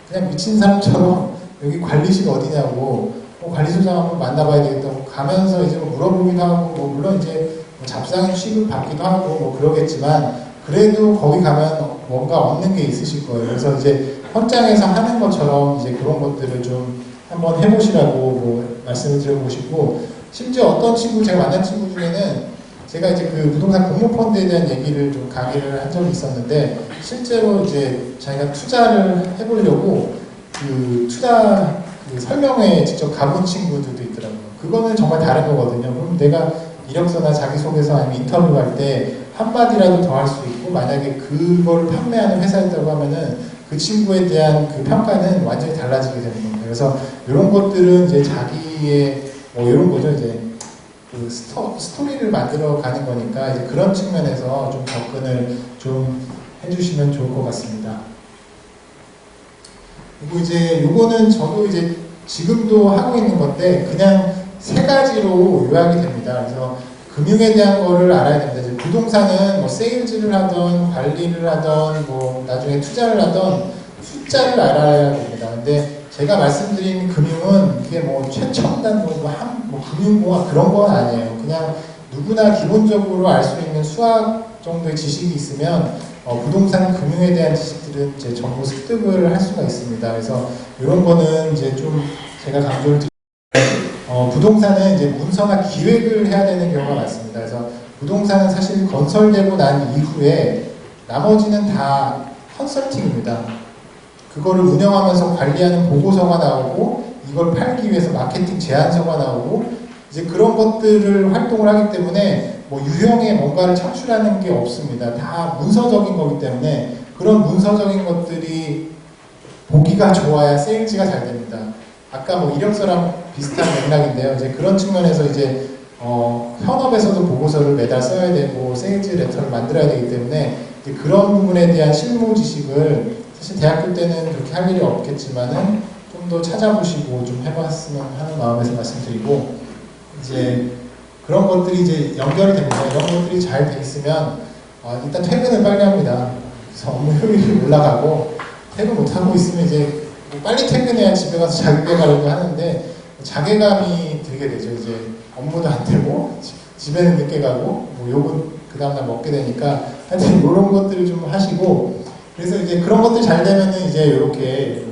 그냥 미친 사람처럼 여기 관리실 어디냐고 관리소장 한번 만나봐야 되겠다고 가면서 이제 뭐 물어보기도 하고, 뭐 물론 이제 뭐 잡상인 취급 받기도 하고 뭐 그러겠지만, 그래도 거기 가면 뭔가 얻는 게 있으실 거예요. 그래서 이제 현장에서 하는 것처럼 이제 그런 것들을 좀 한번 해보시라고 뭐 말씀을 드려보고 싶고, 심지어 어떤 친구, 제가 만난 친구 중에는 제가 이제 그 부동산 공모펀드에 대한 얘기를 좀 강의를 한 적이 있었는데, 실제로 이제 자기가 투자를 해보려고 그 투자 그 설명회에 직접 가본 친구들도 있더라고요. 그거는 정말 다른 거거든요. 그럼 내가 이력서나 자기소개서 아니면 인터뷰할 때 한마디라도 더 할 수 있고, 만약에 그걸 판매하는 회사였다고 하면은 그 친구에 대한 그 평가는 완전히 달라지게 되는 겁니다. 그래서 이런 것들은 이제 자기의 뭐 이런 거죠. 이제 그 스토리를 만들어 가는 거니까 이제 그런 측면에서 좀 접근을 좀 해주시면 좋을 것 같습니다. 그리고 이제 요거는 저도 이제 지금도 하고 있는 건데 그냥 세 가지로 요약이 됩니다. 그래서 금융에 대한 거를 알아야 됩니다. 이제 부동산은 뭐 세일즈를 하던 관리를 하던 뭐 나중에 투자를 하던 숫자를 알아야 됩니다. 근데 제가 말씀드린 금융은 이게 뭐 최첨단 뭐 금융공학 그런 건 아니에요. 그냥 누구나 기본적으로 알 수 있는 수학 정도의 지식이 있으면 부동산 금융에 대한 지식들은 이제 전부 습득을 할 수가 있습니다. 그래서 이런 거는 이제 좀 제가 강조를 드리고, 부동산은 이제 문서나 기획을 해야 되는 경우가 많습니다. 그래서 부동산은 사실 건설되고 난 이후에 나머지는 다 컨설팅입니다. 그거를 운영하면서 관리하는 보고서가 나오고, 이걸 팔기 위해서 마케팅 제안서가 나오고, 이제 그런 것들을 활동을 하기 때문에 뭐 유형의 뭔가를 창출하는 게 없습니다. 다 문서적인 거기 때문에 그런 문서적인 것들이 보기가 좋아야 세일즈가 잘 됩니다. 아까 뭐 이력서랑 비슷한 맥락인데요. 이제 그런 측면에서 이제 현업에서도 보고서를 매달 써야 되고 세일즈 레터를 만들어야 되기 때문에 이제 그런 부분에 대한 실무 지식을 사실 대학교 때는 그렇게 할 일이 없겠지만은 좀 더 찾아보시고 좀 해봤으면 하는 마음에서 말씀드리고, 이제 그런 것들이 이제 연결이 됩니다. 이런 것들이 잘 돼 있으면 일단 퇴근을 빨리 합니다. 그래서 업무 효율이 올라가고, 퇴근 못하고 있으면 이제 뭐 빨리 퇴근해야 집에 가서 자괴감을 하는데 자괴감이 들게 되죠. 이제 업무도 안 되고 집에는 늦게 가고 뭐 욕은 그 다음날 먹게 되니까 하여튼 이런 것들을 좀 하시고, 그래서 이제 그런 것들이 잘 되면은 이제 이렇게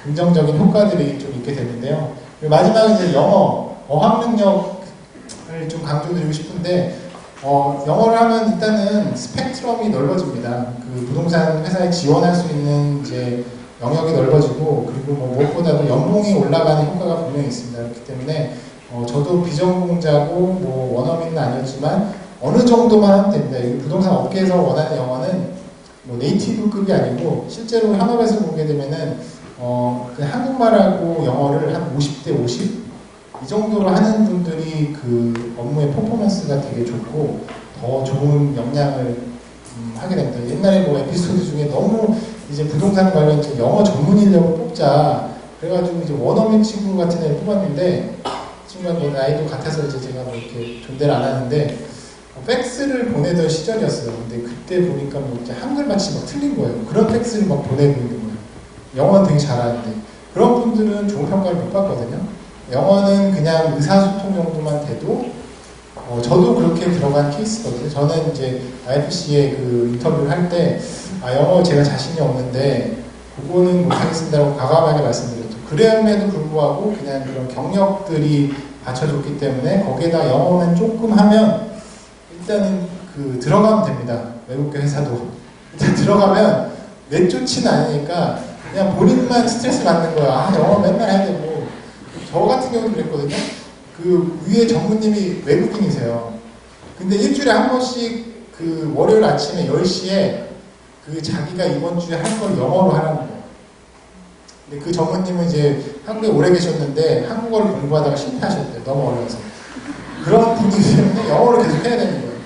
긍정적인 효과들이 좀 있게 되는데요. 그리고 마지막은 이제 영어, 어학 능력을 좀 강조드리고 싶은데, 영어를 하면 일단은 스펙트럼이 넓어집니다. 그 부동산 회사에 지원할 수 있는 이제 영역이 넓어지고, 그리고 뭐 무엇보다도 연봉이 올라가는 효과가 분명히 있습니다. 그렇기 때문에 저도 비전공자고 뭐 원어민은 아니었지만 어느 정도만 하면 됩니다. 이 부동산 업계에서 원하는 영어는 뭐 네이티브급이 아니고, 실제로 현업에서 보게 되면은 그냥 한국말하고 영어를 한 50대 50? 이 정도로 하는 분들이 그 업무의 퍼포먼스가 되게 좋고 더 좋은 역량을 하게 됩니다. 옛날에 뭐 에피소드 중에 너무 이제 부동산 관련 영어 전문 인력을 뽑자 그래가지고 이제 원어민 친구 같은 애를 뽑았는데, 친구가 뭐 나이도 같아서 이제 제가 뭐 이렇게 존대를 안 하는데 팩스를 보내던 시절이었어요. 근데 그때 보니까 뭐 이제 한글 마치 막 틀린 거예요. 그런 팩스를 막 보내고 있는 거예요. 영어는 되게 잘하는데 그런 분들은 좋은 평가를 못 받거든요. 영어는 그냥 의사소통 정도만 돼도 저도 그렇게 들어간 케이스거든요. 저는 이제 IFC에 그 인터뷰를 할 때 영어 제가 자신이 없는데 그거는 못하겠습니다라고 과감하게 말씀드렸죠. 그럼에도 불구하고 그냥 그런 경력들이 받쳐줬기 때문에 거기에다 영어만 조금 하면 일단은 그 들어가면 됩니다. 외국계 회사도 일단 들어가면 내쫓지는 않으니까 그냥 본인만 스트레스 받는 거야. 영어 맨날 해야 되고. 저 같은 경우도 그랬거든요. 그 위에 전무님이 외국인이세요. 근데 일주일에 한 번씩 그 월요일 아침에 10시에 그 자기가 이번 주에 할 걸 영어로 하라는 거예요. 근데 그 전무님은 이제 한국에 오래 계셨는데 한국어를 공부하다가 실패하셨대요. 너무 어려워서. 그런 분들 때문에 영어를 계속 해야 되는 거예요.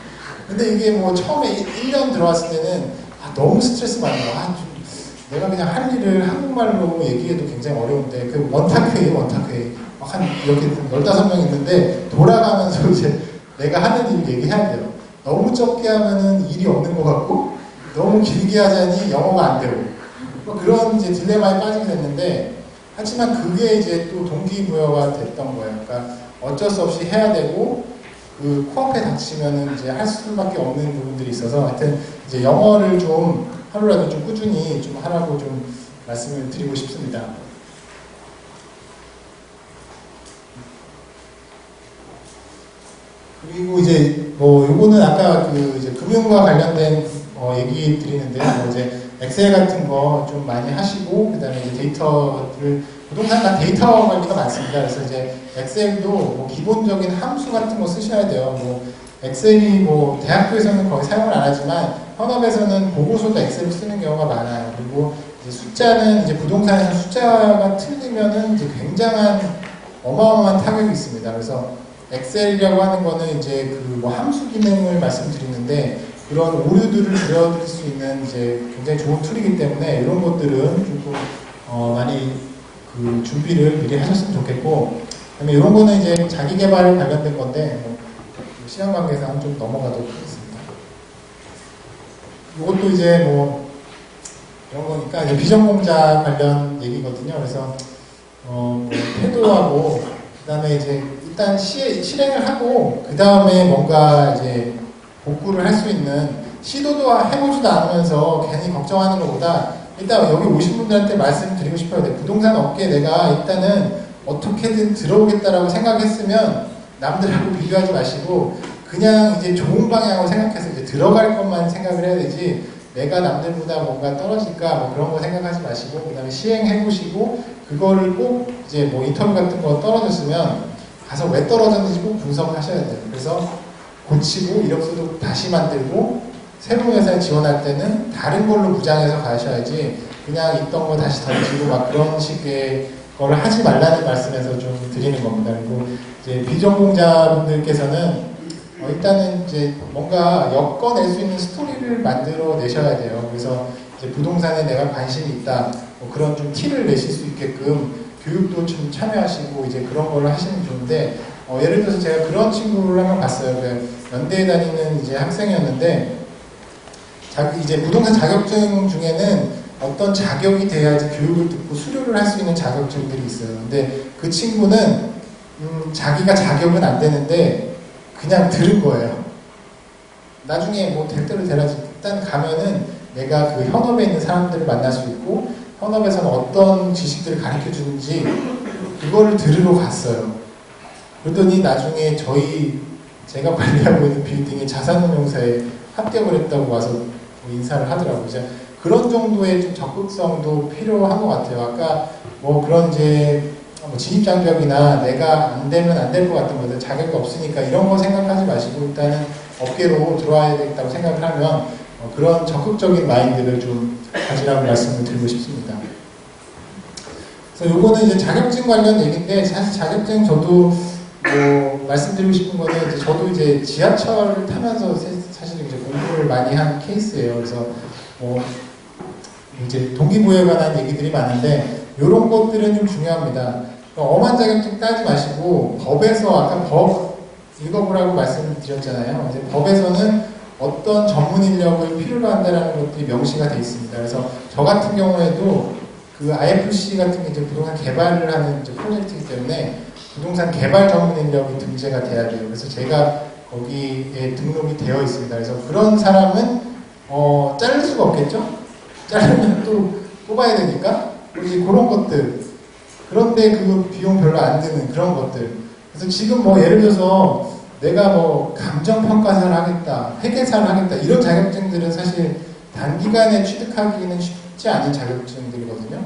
근데 이게 뭐 처음에 1년 들어왔을 때는 너무 스트레스 받는 거야. 내가 그냥 할 일을 한국말로 얘기해도 굉장히 어려운데, 그 원탁회의 한 이렇게 15명 있는데 돌아가면서 이제 내가 하는 일 얘기해야 돼요. 너무 적게 하면은 일이 없는 것 같고 너무 길게 하자니 영어가 안 되고 뭐 그런 이제 딜레마에 빠지게 됐는데, 하지만 그게 이제 또 동기부여가 됐던 거예요. 그러니까 어쩔 수 없이 해야 되고 그 코앞에 닥치면은 이제 할 수밖에 없는 부분들이 있어서 하여튼 이제 영어를 좀 하루라도 좀 꾸준히 좀 하라고 좀 말씀을 드리고 싶습니다. 그리고 이제 뭐 요거는 아까 그 이제 금융과 관련된 얘기 드리는데 뭐 이제 엑셀 같은 거 좀 많이 하시고 그다음에 이제 데이터를 부동산 다 데이터 관리가 많습니다. 그래서 이제 엑셀도 뭐 기본적인 함수 같은 거 쓰셔야 돼요. 뭐 엑셀이 뭐 대학교에서는 거의 사용을 안 하지만 현업에서는 보고서도 엑셀을 쓰는 경우가 많아요. 그리고 이제 숫자는 이제 부동산에서 숫자가 틀리면은 이제 굉장한 어마어마한 타격이 있습니다. 그래서 엑셀이라고 하는 거는 이제 그 뭐 함수 기능을 말씀드리는데 그런 오류들을 줄여드릴 수 있는 이제 굉장히 좋은 툴이기 때문에 이런 것들은 조금 많이 그 준비를 미리 하셨으면 좋겠고, 그다음에 이런 거는 이제 자기 개발 관련된 건데 뭐 시간 관계상 좀 넘어가도록 하겠습니다. 이것도 이제 뭐 이런 거니까 이제 비전 공작 관련 얘기거든요. 그래서 뭐 태도하고 그다음에 이제 일단 실행을 하고 그 다음에 뭔가 이제 복구를 할 수 있는 시도도 해보지도 않으면서 괜히 걱정하는 것보다 일단 여기 오신 분들한테 말씀드리고 싶어요. 부동산 업계에 내가 일단은 어떻게든 들어오겠다라고 생각했으면 남들하고 비교하지 마시고 그냥 이제 좋은 방향으로 생각해서 이제 들어갈 것만 생각을 해야 되지 내가 남들보다 뭔가 떨어질까 뭐 그런 거 생각하지 마시고 그 다음에 시행해보시고 그거를 꼭 이제 뭐 인터뷰 같은 거 떨어졌으면 가서 왜 떨어졌는지 꼭 분석하셔야 돼요. 그래서 고치고 이력서도 다시 만들고 새로운 회사에 지원할 때는 다른 걸로 무장해서 가셔야지 그냥 있던 거 다시 던지고 막 그런 식의 거를 하지 말라는 말씀에서 좀 드리는 겁니다. 그리고 이제 비전공자분들께서는 일단은 이제 뭔가 엮어낼 수 있는 스토리를 만들어 내셔야 돼요. 그래서 이제 부동산에 내가 관심이 있다. 뭐 그런 좀 티를 내실 수 있게끔 교육도 좀 참여하시고 이제 그런 걸 하시면 좋은데 예를 들어서 제가 그런 친구를 한번 봤어요. 연대에 다니는 이제 학생이었는데 이제 부동산 자격증 중에는 어떤 자격이 돼야지 교육을 듣고 수료를 할 수 있는 자격증들이 있어요. 근데 그 친구는 자기가 자격은 안 되는데 그냥 들은 거예요. 나중에 뭐 될 대로 되라지 일단 가면은 내가 그 현업에 있는 사람들을 만날 수 있고 현업에서는 어떤 지식들을 가르쳐 주는지 그거를 들으러 갔어요. 그러더니 나중에 제가 관리하고 있는 빌딩의 자산운용사에 합격을 했다고 와서 인사를 하더라고요. 이제 그런 정도의 좀 적극성도 필요한 것 같아요. 아까 뭐 그런 이제 뭐 진입장벽이나 내가 안 되면 안 될 것 같은 것들 자격이 없으니까 이런 거 생각하지 마시고 일단은 업계로 들어와야 되겠다고 생각을 하면 그런 적극적인 마인드를 좀 가지라고 말씀을 드리고 싶습니다. 그래서 요거는 이제 자격증 관련 얘기인데 사실 자격증 저도 뭐 말씀드리고 싶은 거는 이제 저도 이제 지하철을 타면서 사실 이제 공부를 많이 한 케이스예요. 그래서 뭐 이제 동기부여에 관한 얘기들이 많은데 이런 것들은 좀 중요합니다. 엄한 자격증 따지 마시고 법에서 아까 법 읽어보라고 말씀을 드렸잖아요. 이제 법에서는 어떤 전문 인력을 필요로 한다는 것들이 명시가 되어 있습니다. 그래서 저 같은 경우에도 그 IFC 같은 게 이제 부동산 개발을 하는 이제 프로젝트이기 때문에 부동산 개발 전문 인력이 등재가 돼야 돼요. 그래서 제가 거기에 등록이 되어 있습니다. 그래서 그런 사람은 자를 수가 없겠죠? 자르면 또 뽑아야 되니까 이제 그런 것들. 그런데 그 비용 별로 안 드는 그런 것들. 그래서 지금 뭐 예를 들어서 내가 뭐 감정평가사를 하겠다, 회계사를 하겠다 이런 자격증들은 사실 단기간에 취득하기는 쉽지 않은 자격증들이거든요.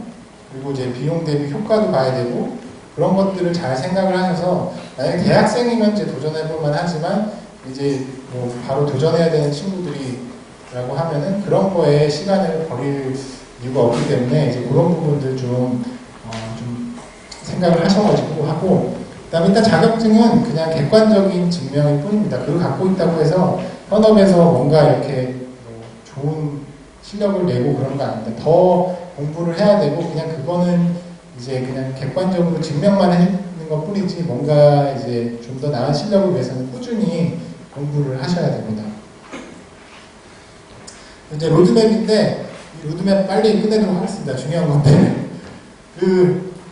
그리고 이제 비용 대비 효과도 봐야 되고 그런 것들을 잘 생각을 하셔서 만약에 대학생이면 이제 도전해볼만 하지만 이제 뭐 바로 도전해야 되는 친구들이라고 하면은 그런 거에 시간을 버릴 이유가 없기 때문에 이제 그런 부분들 좀 생각을 하셔가지고 하고 그다음에 일단 자격증은 그냥 객관적인 증명일 뿐입니다. 그걸 갖고 있다고 해서 현업에서 뭔가 이렇게 뭐 좋은 실력을 내고 그런 거 아닙니다. 더 공부를 해야 되고 그냥 그거는 이제 그냥 객관적으로 증명만 하는 것 뿐이지 뭔가 이제 좀 더 나은 실력을 위해서는 꾸준히 공부를 하셔야 됩니다. 이제 로드맵인데 이 로드맵 빨리 끝내도록 하겠습니다. 중요한 건데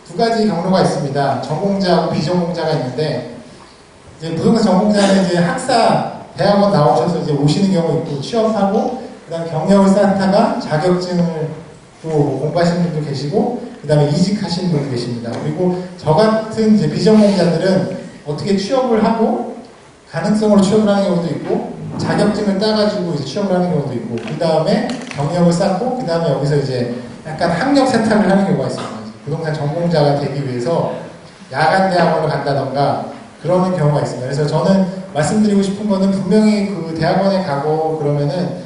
두 가지 경로가 있습니다. 전공자하고 비전공자가 있는데, 이제 부동산 전공자는 이제 학사, 대학원 나오셔서 이제 오시는 경우 있고, 취업하고, 그 다음에 경력을 쌓다가 자격증을 또 공부하시는 분도 계시고, 그 다음에 이직하시는 분도 계십니다. 그리고 저 같은 이제 비전공자들은 어떻게 취업을 하고, 가능성으로 취업을 하는 경우도 있고, 자격증을 따가지고 이제 취업을 하는 경우도 있고, 그 다음에 경력을 쌓고, 그 다음에 여기서 이제 약간 학력 세탁을 하는 경우가 있습니다. 부동산 전공자가 되기 위해서 야간 대학원을 간다던가 그러는 경우가 있습니다. 그래서 저는 말씀드리고 싶은 거는 분명히 그 대학원에 가고 그러면은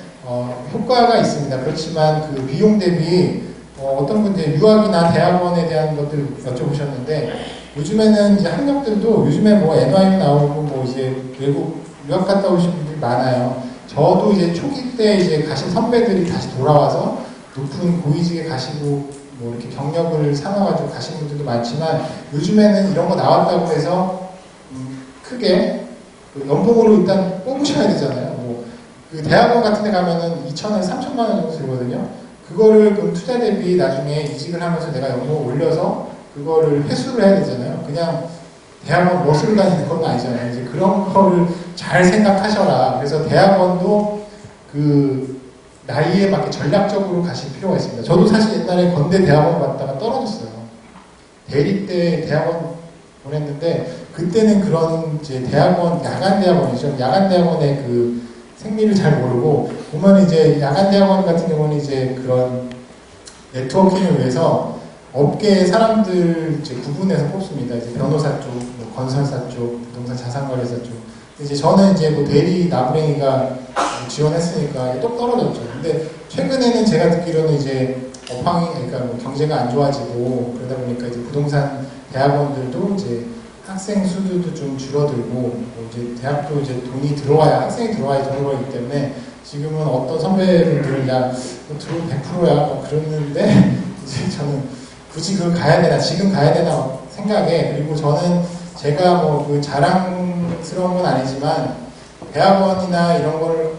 효과가 있습니다. 그렇지만 그 비용 대비 어떤 분들 유학이나 대학원에 대한 것들 여쭤보셨는데, 요즘에는 이제 학력들도 요즘에 뭐 NYU 나오고 뭐 이제 외국 유학 갔다 오신 분들이 많아요. 저도 이제 초기 때 이제 가신 선배들이 다시 돌아와서 높은 고위직에 가시고 뭐 이렇게 경력을 삼아가지고 가신 분들도 많지만, 요즘에는 이런 거 나왔다고 해서 크게 그 연봉으로 일단 뽑으셔야 되잖아요. 뭐 그 대학원 같은 데 가면은 2천원, 3천만 원 정도 들거든요. 그거를 그럼 투자 대비 나중에 이직을 하면서 내가 연봉을 올려서 그거를 회수를 해야 되잖아요. 그냥 대학원 멋을 다니는 건 아니잖아요. 이제 그런 거를 잘 생각하셔라. 그래서 대학원도 그 나이에 맞게 전략적으로 가실 필요가 있습니다. 저도 사실 옛날에 건대 대학원 갔다가 떨어졌어요. 대리 때 대학원 보냈는데, 그때는 그런 이제 대학원, 야간 대학원이죠. 야간 대학원의 그 생리를 잘 모르고, 보면 이제 야간 대학원 같은 경우는 이제 그런 네트워킹을 위해서 업계의 사람들 이제 구분해서 뽑습니다. 이제 변호사 쪽, 뭐 건설사 쪽, 부동산 자산관리사 쪽. 이제 저는 이제 뭐 대리 나부랭이가 지원했으니까 똑 떨어졌죠. 근데 최근에는 제가 듣기로는 이제 업황이, 그러니까 뭐 경제가 안 좋아지고 그러다 보니까 이제 부동산 대학원들도 이제 학생 수들도 좀 줄어들고, 뭐 이제 대학도 이제 돈이 들어와야, 학생이 들어와야 들어오기 때문에 지금은 어떤 선배분들은 야, 들어오면 100%야 뭐 그러는데, 이제 저는 굳이 그걸 가야 되나, 지금 가야 되나 생각에, 그리고 저는 제가 뭐 그 자랑스러운 건 아니지만 대학원이나 이런 걸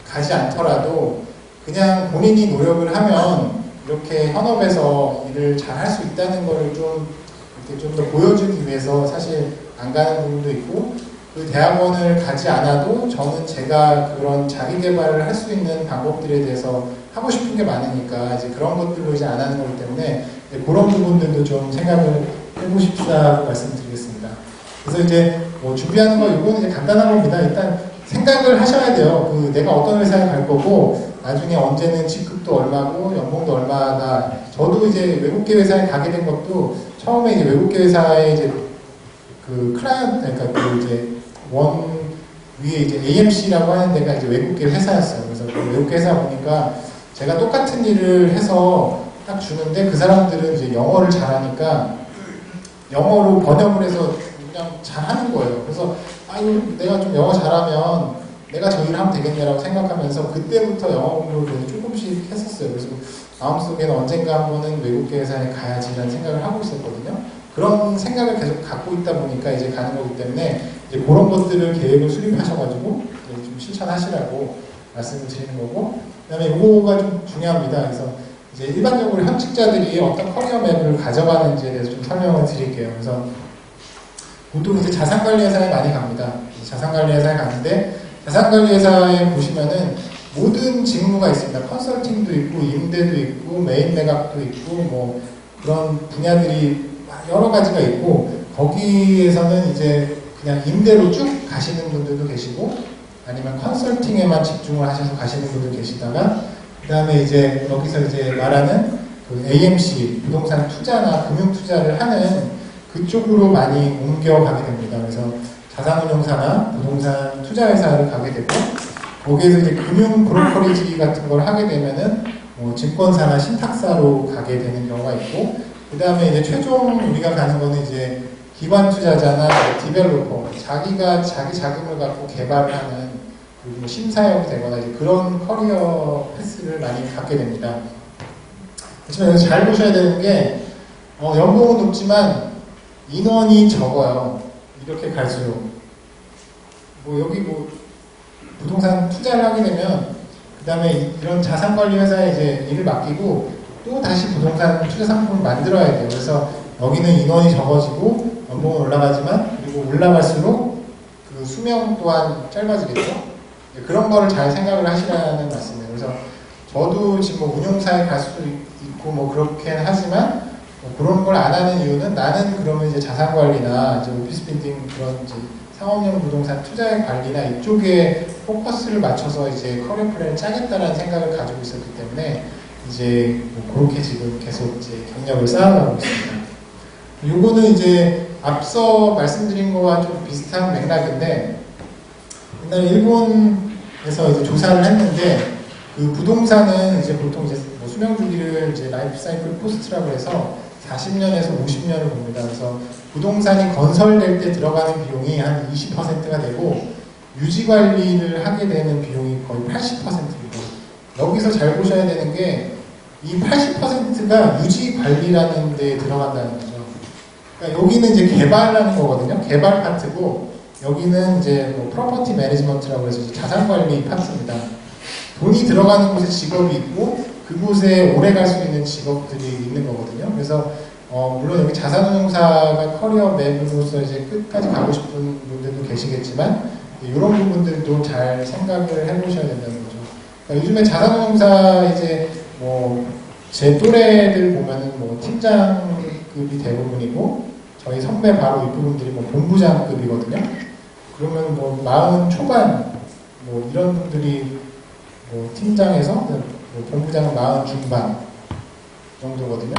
가지 않더라도 그냥 본인이 노력을 하면 이렇게 현업에서 일을 잘 할 수 있다는 거를 좀 더 보여주기 위해서 사실 안 가는 부분도 있고, 그 대학원을 가지 않아도 저는 제가 그런 자기 개발을 할 수 있는 방법들에 대해서 하고 싶은 게 많으니까 이제 그런 것들로 이제 안 하는 거기 때문에 그런 부분들도 좀 생각을 해보십시다고 말씀드리겠습니다. 그래서 이제 뭐 준비하는 거 이거는 이제 간단한 겁니다. 일단 생각을 하셔야 돼요. 그 내가 어떤 회사에 갈 거고 나중에 언제는 직급도 얼마고 연봉도 얼마다. 저도 이제 외국계 회사에 가게 된 것도 처음에 이제 외국계 회사에 이제 그 클라이언트, 그러니까 그 이제 원 위에 이제 AMC라고 하는 데가 이제 외국계 회사였어요. 그래서 그 외국계 회사 보니까 제가 똑같은 일을 해서 딱 주는데 그 사람들은 이제 영어를 잘하니까 영어로 번역을 해서 그냥 잘하는 거예요. 그래서 아유, 내가 좀 영어 잘하면 내가 저 일을 하면 되겠네라고 생각하면서 그때부터 영어 공부를 조금씩 했었어요. 그래서 마음속에는 언젠가 한 번은 외국계 회사에 가야지라는 생각을 하고 있었거든요. 그런 생각을 계속 갖고 있다 보니까 이제 가는 거기 때문에 이제 그런 것들을 계획을 수립하셔가지고 좀 실천하시라고 말씀을 드리는 거고, 그 다음에 이거가 좀 중요합니다. 그래서 이제 일반적으로 현직자들이 어떤 커리어 맵을 가져가는지에 대해서 좀 설명을 드릴게요. 그래서 보통 이제 자산관리회사에 많이 갑니다. 자산관리회사에 가는데, 자산관리회사에 보시면은 모든 직무가 있습니다. 컨설팅도 있고, 임대도 있고, 메인 매각도 있고, 뭐 그런 분야들이 여러 가지가 있고, 거기에서는 이제 그냥 임대로 쭉 가시는 분들도 계시고, 아니면 컨설팅에만 집중을 하셔서 가시는 분들 계시다가, 그 다음에 이제 여기서 이제 말하는 그 AMC, 부동산 투자나 금융 투자를 하는 그쪽으로 많이 옮겨가게 됩니다. 그래서 자산운용사나 부동산 투자회사를 가게 되고, 거기에서 이제 금융 브로커리지 같은 걸 하게 되면은 뭐 증권사나 신탁사로 가게 되는 경우가 있고, 그 다음에 이제 최종 우리가 가는 거는 이제 기관 투자자나 디벨로퍼, 자기가 자기 자금을 갖고 개발을 하는, 그리고 뭐 심사역이 되거나 이제 그런 커리어 패스를 많이 갖게 됩니다. 하지만 여기서 잘 보셔야 되는 게 연봉은 높지만 인원이 적어요. 이렇게 갈수록 뭐 여기 뭐 부동산 투자를 하게 되면 그 다음에 이런 자산관리 회사에 이제 일을 맡기고 또 다시 부동산 투자 상품을 만들어야 돼요. 그래서 여기는 인원이 적어지고 연봉은 올라가지만 그리고 올라갈수록 그 수명 또한 짧아지겠죠. 그런 거를 잘 생각을 하시라는 말씀이에요. 그래서 저도 지금 뭐 운용사에 갈 수도 있고 뭐 그렇긴 하지만 뭐 그런 걸 안 하는 이유는 나는 그러면 이제 자산관리나 이제 오피스 빌딩 그런 이제 상업용 부동산 투자의 관리나 이쪽에 포커스를 맞춰서 이제 커리어 플랜을 짜겠다라는 생각을 가지고 있었기 때문에 이제 뭐 그렇게 지금 계속 이제 경력을 쌓아가고 있습니다. 요거는 이제 앞서 말씀드린 거와 좀 비슷한 맥락인데 옛날에 일본에서 이제 조사를 했는데 그 부동산은 이제 보통 이제 뭐 수명 주기를 이제 라이프 사이클 코스트라고 해서 40년에서 50년을 봅니다. 그래서 부동산이 건설될 때 들어가는 비용이 한 20%가 되고 유지 관리를 하게 되는 비용이 거의 80%입니다. 여기서 잘 보셔야 되는 게 이 80%가 유지 관리라는 데 들어간다는 거죠. 그러니까 여기는 이제 개발하는 거거든요. 개발 파트고 여기는 이제 뭐 프로퍼티 매니지먼트라고 해서 자산 관리 파트입니다. 돈이 들어가는 곳에 직업이 있고 그곳에 오래 갈 수 있는 직업들이 있는 거거든요. 그래서 물론 여기 자산운용사가 커리어 맵으로서 이제 끝까지 가고 싶은 분들도 계시겠지만 이런 부분들도 잘 생각을 해보셔야 된다는 거죠. 그러니까 요즘에 자산운용사 이제 뭐 제 또래들 보면은 뭐 팀장급이 대부분이고 저희 선배 바로 윗부분들이 뭐 본부장급이거든요. 그러면 뭐 40 초반 뭐 이런 분들이 뭐 팀장에서 뭐 본부장은 40 중반 정도거든요.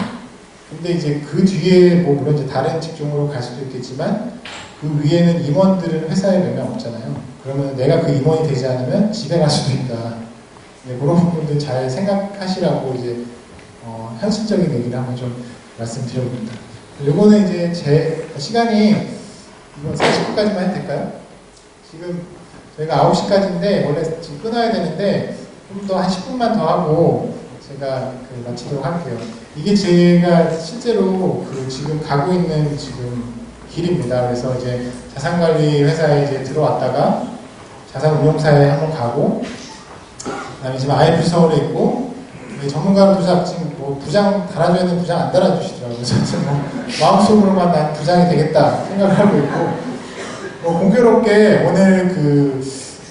근데 이제 그 뒤에 뭐 물론 이제 다른 직종으로 갈 수도 있겠지만 그 위에는 임원들은 회사에 몇 명 없잖아요. 그러면 내가 그 임원이 되지 않으면 집에 갈 수도 있다. 네, 그런 부분들 잘 생각하시라고 이제 현실적인 얘기를 한번 좀 말씀드려봅니다. 요거는 이제 제 시간이 이건 40분까지만 해도 될까요? 지금 저희가 9시까지인데 원래 지금 끊어야 되는데 좀 더 한 10분만 더 하고 제가 마치도록 할게요. 이게 제가 실제로 그 지금 가고 있는 지금 길입니다. 그래서 이제 자산관리 회사에 이제 들어왔다가 자산운용사에 한번 가고 그다음에 지금 IF 서울에 있고 전문가로 부장 지금 뭐 부장 달아줘야 되는 부장 안 달아주시더라고요. 그래서 뭐 마음속으로만 난 부장이 되겠다 생각을 하고 있고 뭐 공교롭게 오늘 그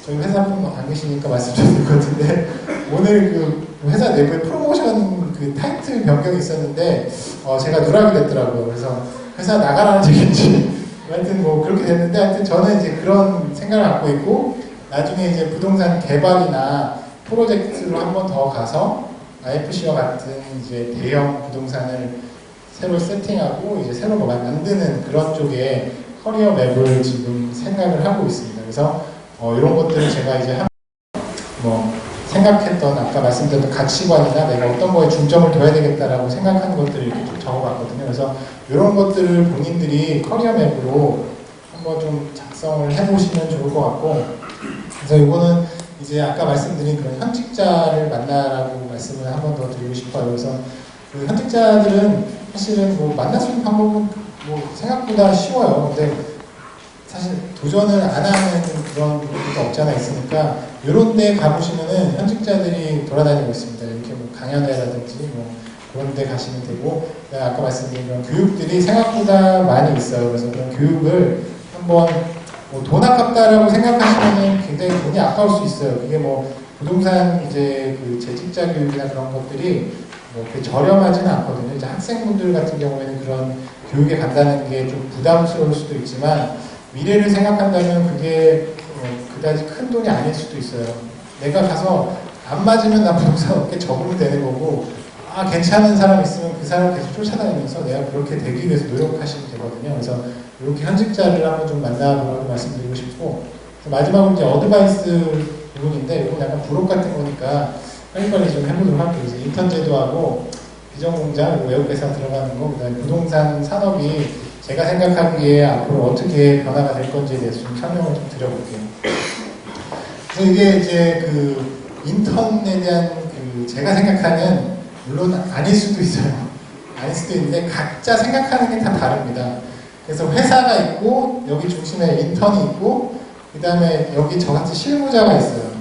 저희 회사분 안 계시니까 말씀드릴 것 같은데 오늘 그 회사 내부에 프로모션 그 타이틀 변경이 있었는데 제가 누락이 됐더라고요. 그래서 회사 나가라는 얘기인지 하여튼 뭐 그렇게 됐는데 하여튼 저는 이제 그런 생각을 갖고 있고 나중에 이제 부동산 개발이나 프로젝트로 한 번 더 가서 IFC와 같은 이제 대형 부동산을 새로 세팅하고 이제 새로 뭐 만드는 그런 쪽에 커리어 맵을 지금 생각을 하고 있습니다. 그래서 이런 것들을 제가 이제 뭐 생각했던 아까 말씀드렸던 가치관이나 내가 어떤 거에 중점을 둬야 되겠다라고 생각하는 것들을 이렇게 좀 적어봤거든요. 그래서 이런 것들을 본인들이 커리어 맵으로 한번 좀 작성을 해보시면 좋을 것 같고 그래서 이거는 이제 아까 말씀드린 그런 현직자를 만나라고 말씀을 한 번 더 드리고 싶어요. 그래서 그 현직자들은 사실은 뭐 만날 수 있는 방법은 뭐 생각보다 쉬워요. 근데 사실 도전을 안 하는 그런 부분도 없지 않아 있으니까 이런 데 가보시면은 현직자들이 돌아다니고 있습니다. 이렇게 뭐 강연회라든지 뭐 그런 데 가시면 되고 아까 말씀드린 그런 교육들이 생각보다 많이 있어요. 그래서 그런 교육을 한번 뭐 돈 아깝다라고 생각하시면은 굉장히 돈이 아까울 수 있어요. 그게 뭐 부동산 이제 그 재직자 교육이나 그런 것들이 뭐 그렇게 저렴하지는 않거든요. 이제 학생분들 같은 경우에는 그런 교육에 간다는 게 좀 부담스러울 수도 있지만 미래를 생각한다면 그게 그다지 큰 돈이 아닐 수도 있어요. 내가 가서 안 맞으면 나 부동산 업계 적으면 되는 거고 괜찮은 사람 있으면 그 사람 계속 쫓아다니면서 내가 그렇게 되기 위해서 노력하시면 되거든요. 그래서 이렇게 현직자를 한번 좀 만나보라고 말씀드리고 싶고 마지막으로 이제 어드바이스 부분인데 이건 약간 부록 같은 거니까 빨리빨리 좀 해보도록 할게요. 그래서 인턴 제도하고 비전공장, 그리고 외국회사 들어가는 거, 그다음에 부동산 산업이 제가 생각하기에 앞으로 어떻게 변화가 될 건지에 대해서 좀 설명을 좀 드려볼게요. 그래서 이게 이제 그 인턴에 대한 그 제가 생각하는 물론 아닐 수도 있어요. 아닐 수도 있는데 각자 생각하는 게 다 다릅니다. 그래서 회사가 있고 여기 중심에 인턴이 있고 그 다음에 여기 저같이 실무자가 있어요.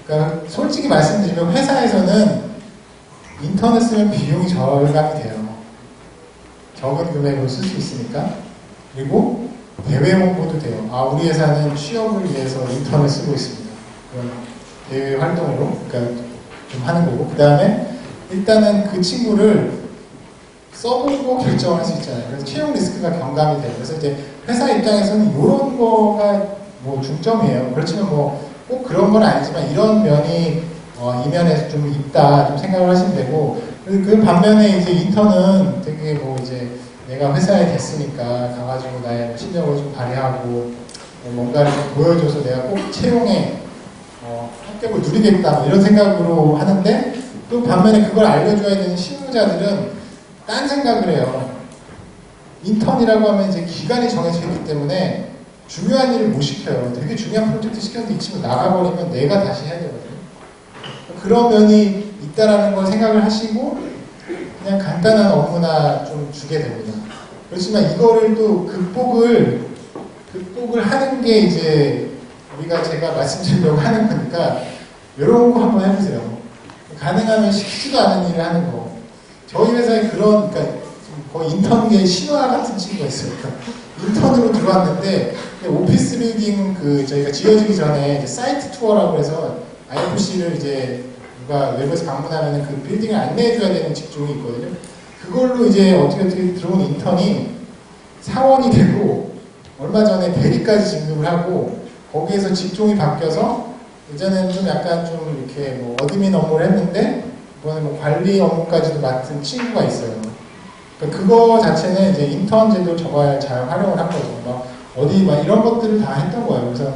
그러니까 솔직히 말씀드리면 회사에서는 인턴을 쓰면 비용이 절감이 돼요. 적은 금액으로 쓸 수 있으니까. 그리고 대외 홍보도 돼요. 아, 우리 회사는 취업을 위해서 인턴을 쓰고 있습니다. 그런 대외 활동으로, 그러니까 좀 하는 거고. 그 다음에 일단은 그 친구를 써보고 결정할 수 있잖아요. 그래서 채용 리스크가 경감이 돼요. 그래서 이제 회사 입장에서는 이런 거가 뭐 중점이에요. 그렇지만 뭐 꼭 그런 건 아니지만 이런 면이 이면에서 좀 있다 좀 생각을 하시면 되고, 그 반면에 이제 인턴은 되게 뭐 이제 내가 회사에 됐으니까 가가지고 나의 실력을 좀 발휘하고 뭔가를 좀 보여줘서 내가 꼭 채용에 합격을 누리겠다 뭐 이런 생각으로 하는데, 또 반면에 그걸 알려줘야 되는 실무자들은 딴 생각을 해요. 인턴이라고 하면 이제 기간이 정해져 있기 때문에 중요한 일을 못 시켜요. 되게 중요한 프로젝트 시켰는데 이 친구 나가버리면 내가 다시 해야 되거든요. 그런 면이 있다라는 걸 생각을 하시고 그냥 간단한 업무나 좀 주게 됩니다. 그렇지만 이거를 또 극복을 하는 게 이제 제가 말씀드리려고 하는 거니까 이런 거 한번 해보세요. 가능하면 시키지도 않은 일을 하는 거. 저희 회사에 그러니까 거의 인턴계 신화 같은 친구가 있어요. 인턴으로 들어왔는데 오피스 빌딩 저희가 지어지기 전에 이제 사이트 투어라고 해서 IFC를 이제 누가 외부에서 방문하면 그 빌딩을 안내해줘야 되는 직종이 있거든요. 그걸로 이제 어떻게 들어온 인턴이 사원이 되고 얼마 전에 대리까지 진급을 하고 거기에서 직종이 바뀌어서 예전에는 좀 약간 좀 이렇게 뭐 어드민 업무를 했는데 이번에 뭐 관리 업무까지도 맡은 친구가 있어요. 그러니까 그거 자체는 이제 인턴 제도 정말 잘 활용을 한 거죠. 막 이런 것들을 다 했던 거예요. 그래서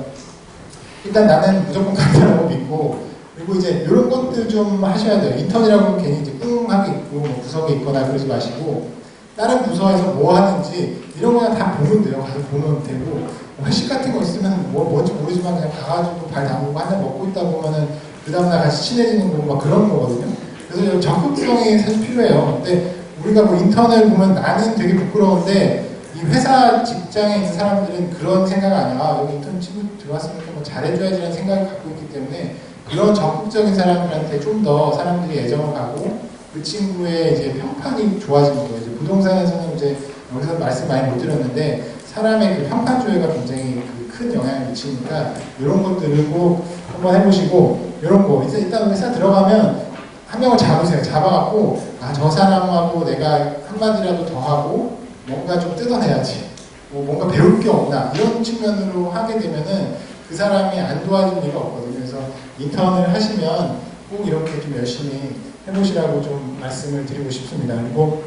일단 나는 무조건 간단하고 믿고, 그리고 이제 이런 것들 좀 하셔야 돼요. 인턴이라고 하면 괜히 이제 꿍하게 있고 뭐 구석에 있거나 그러지 마시고 다른 부서에서 뭐 하는지 이런 거나 다 보면 돼요. 가서 보면 되고, 회식 같은 거 있으면 뭔지 모르지만 그냥 가가지고 발 담그고 한잔 먹고 있다 보면은 그 다음날 같이 친해지는 거고 막 그런 거거든요. 그래서 적극성이 사실 필요해요. 근데 우리가 뭐 인턴을 보면 나는 되게 부끄러운데 이 회사 직장에 있는 사람들은 그런 생각 아니야. 아, 여기 인턴 친구 들어왔으니까 뭐 잘해줘야지라는 생각을 갖고 있기 때문에 그런 적극적인 사람들한테 좀 더 사람들이 애정을 가고 그 친구의 이제 평판이 좋아지는 거예요. 이제 부동산에서는 이제 여기서 말씀 많이 못 드렸는데 사람의 그 평판 조회가 굉장히 큰 영향을 미치니까 이런 것들을 꼭 한번 해보시고, 이런 거 이제 일단 회사 들어가면 한 명을 잡으세요. 잡아갖고 아, 저 사람하고 내가 한마디라도 더 하고 뭔가 좀 뜯어내야지, 뭐 뭔가 배울 게 없나 이런 측면으로 하게 되면은 그 사람이 안 도와줄 리가 없거든요. 그래서 인턴을 하시면 꼭 이렇게 좀 열심히 해보시라고 좀 말씀을 드리고 싶습니다. 그리고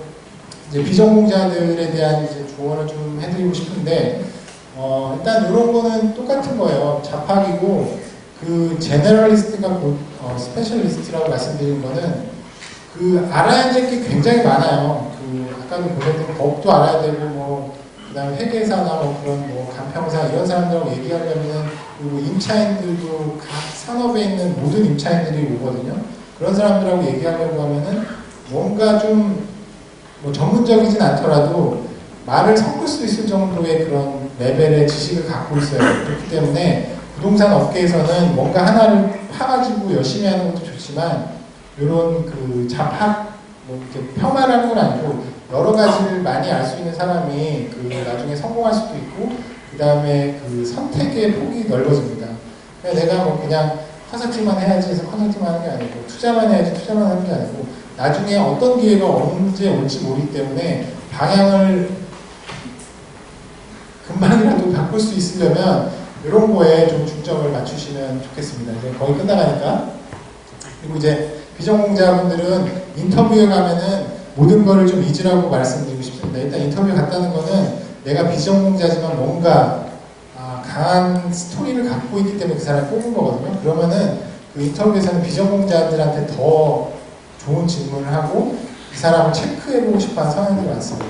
이제 비전공자들에 대한 이제 조언을 좀 해드리고 싶은데, 일단 이런 거는 똑같은 거예요. 잡학이고, 그 제너럴리스트가 스페셜리스트라고 말씀드린 거는 알아야 될 게 굉장히 많아요. 아까도 보셨던 법도 알아야 되고, 뭐 그다음에 회계사나 뭐 그런 뭐 간평사 이런 사람들하고 얘기하려면은, 그리고 임차인들도 각 산업에 있는 모든 임차인들이 오거든요. 그런 사람들하고 얘기하려고 하면은 뭔가 좀 뭐 전문적이진 않더라도 말을 섞을 수 있을 정도의 그런 레벨의 지식을 갖고 있어요. 그렇기 때문에 부동산 업계에서는 뭔가 하나를 파가지고 열심히 하는 것도 좋지만, 이런 잡학, 뭐 이렇게 폄하라는 건 아니고 여러 가지를 많이 알 수 있는 사람이 나중에 성공할 수도 있고, 그 다음에 선택의 폭이 넓어집니다. 그러니까 내가 뭐 그냥 컨설팅만 해야지 해서 컨설팅만 하는 게 아니고, 투자만 해야지 투자만 하는 게 아니고, 나중에 어떤 기회가 언제 올지 모르기 때문에 방향을 금방이라도 바꿀 수 있으려면 이런 거에 좀 중점을 맞추시면 좋겠습니다. 이제 거의 끝나가니까. 그리고 이제 비전공자분들은 인터뷰에 가면은 모든 거를 좀 잊으라고 말씀드리고 싶습니다. 일단 인터뷰 갔다는 거는 내가 비전공자지만 뭔가 강한 스토리를 갖고 있기 때문에 그 사람을 뽑은 거거든요. 그러면은 그 인터뷰에서는 비전공자들한테 더 좋은 질문을 하고 이 사람을 체크해보고 싶어하는 성향들이 많습니다.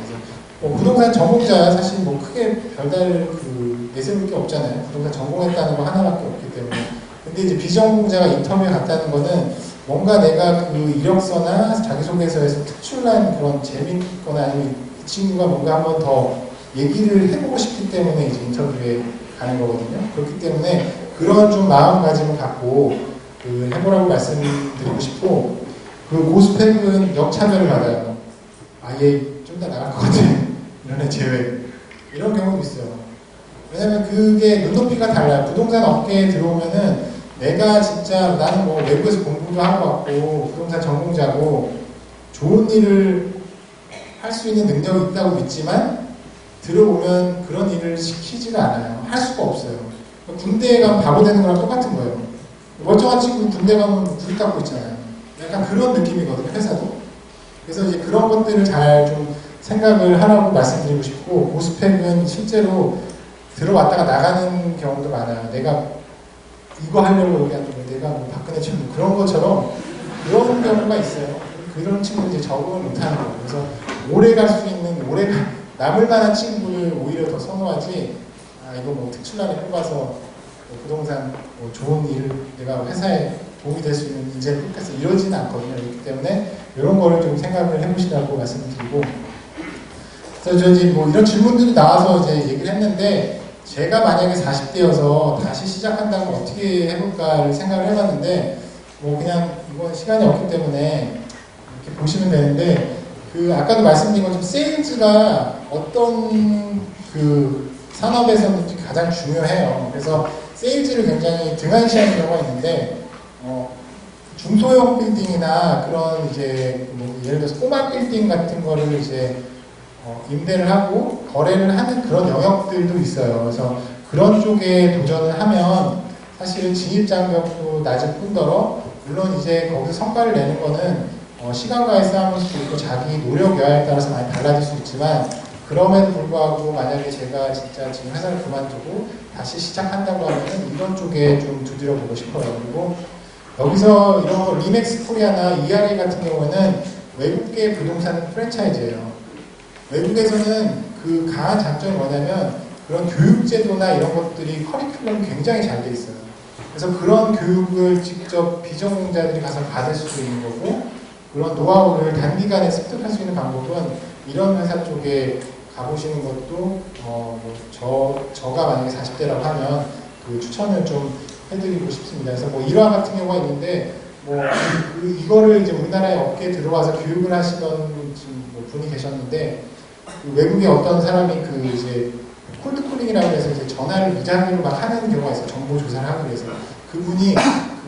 부동산 전공자야 사실 뭐 크게 별다른 내세울 게 없잖아요. 부동산 전공했다는 거 하나밖에 없기 때문에. 근데 이제 비전공자가 인터뷰에 갔다는 거는 뭔가 내가 이력서나 자기소개서에서 특출난 그런 재밌거나 아니면 이 친구가 뭔가 한번 더 얘기를 해보고 싶기 때문에 이제 인터뷰에 가는 거거든요. 그렇기 때문에 그런 좀 마음가짐을 갖고 해보라고 말씀드리고 싶고, 고스펙은 역차별을 받아요. 얘 좀 다 나갈 것 같아. 이런 애 제외. 이런 경우도 있어요. 왜냐면 그게 눈높이가 달라요. 부동산 업계에 들어오면은 내가 진짜 나는 뭐 외국에서 공부도 하고 왔고 부동산 전공자고 좋은 일을 할 수 있는 능력이 있다고 믿지만 들어오면 그런 일을 시키지가 않아요. 할 수가 없어요. 군대에 가면 바보 되는 거랑 똑같은 거예요. 멀쩡한 친구 군대 가면 불 닦고 있잖아요. 약간 그런 느낌이거든요, 회사도. 그래서 이제 그런 것들을 잘 좀 생각을 하라고 말씀드리고 싶고, 고스펙은 실제로 들어왔다가 나가는 경우도 많아요. 내가 이거 하려고 여기 앉았는데 내가 뭐 박근혜 친구 그런 것처럼 그런 경우가 있어요. 그런 친구는 이제 적응을 못하는 거예요. 그래서 오래 갈 수 있는, 오래 남을 만한 친구를 오히려 더 선호하지, 아, 이거 뭐 특출나게 뽑아서 뭐 부동산 뭐 좋은 일, 내가 회사에 도움이 될 수 있는 인재를 뽑겠어. 이러지는 않거든요. 그렇기 때문에 이런 거를 좀 생각을 해보시라고 말씀을 드리고, 그래서 저 이제 뭐 이런 질문들이 나와서 이제 얘기를 했는데, 제가 만약에 40대여서 다시 시작한다면 어떻게 해볼까를 생각을 해봤는데, 뭐 그냥 이건 시간이 없기 때문에 이렇게 보시면 되는데, 그 아까도 말씀드린 것처럼 세일즈가 어떤 그 산업에서는 가장 중요해요. 그래서 세일즈를 굉장히 등한시하는 경우가 있는데, 중소형 빌딩이나 그런 이제 뭐 예를 들어서 꼬마 빌딩 같은 거를 이제 임대를 하고 거래를 하는 그런 영역들도 있어요. 그래서 그런 쪽에 도전을 하면 사실은 진입 장벽도 낮을 뿐더러, 물론 이제 거기서 성과를 내는 거는 시간과의 싸움일 수도 있고 자기 노력 여하에 따라서 많이 달라질 수 있지만, 그럼에도 불구하고 만약에 제가 진짜 지금 회사를 그만두고 다시 시작한다고 하면은 이런 쪽에 좀 두드려 보고 싶어요. 그리고 여기서 이런 거 리맥스 코리아나 ERA 같은 경우에는 외국계 부동산 프랜차이즈예요. 외국에서는 그 강한 장점이 뭐냐면 그런 교육제도나 이런 것들이 커리큘럼이 굉장히 잘 돼 있어요. 그래서 그런 교육을 직접 비전공자들이 가서 받을 수도 있는 거고, 그런 노하우를 단기간에 습득할 수 있는 방법은 이런 회사 쪽에 가보시는 것도 저가 만약에 40대라고 하면 그 추천을 좀 해드리고 싶습니다. 그래서 뭐 일화 같은 경우가 있는데, 이거를 이제 우리나라에 업계에 들어와서 교육을 하시던 뭐 분이 계셨는데, 그 외국의 어떤 사람이 그 이제 콜드콜링이라고 해서 이제 전화를 무작위로 막 하는 경우가 있어요. 정보 조사를 하기 위해서. 그분이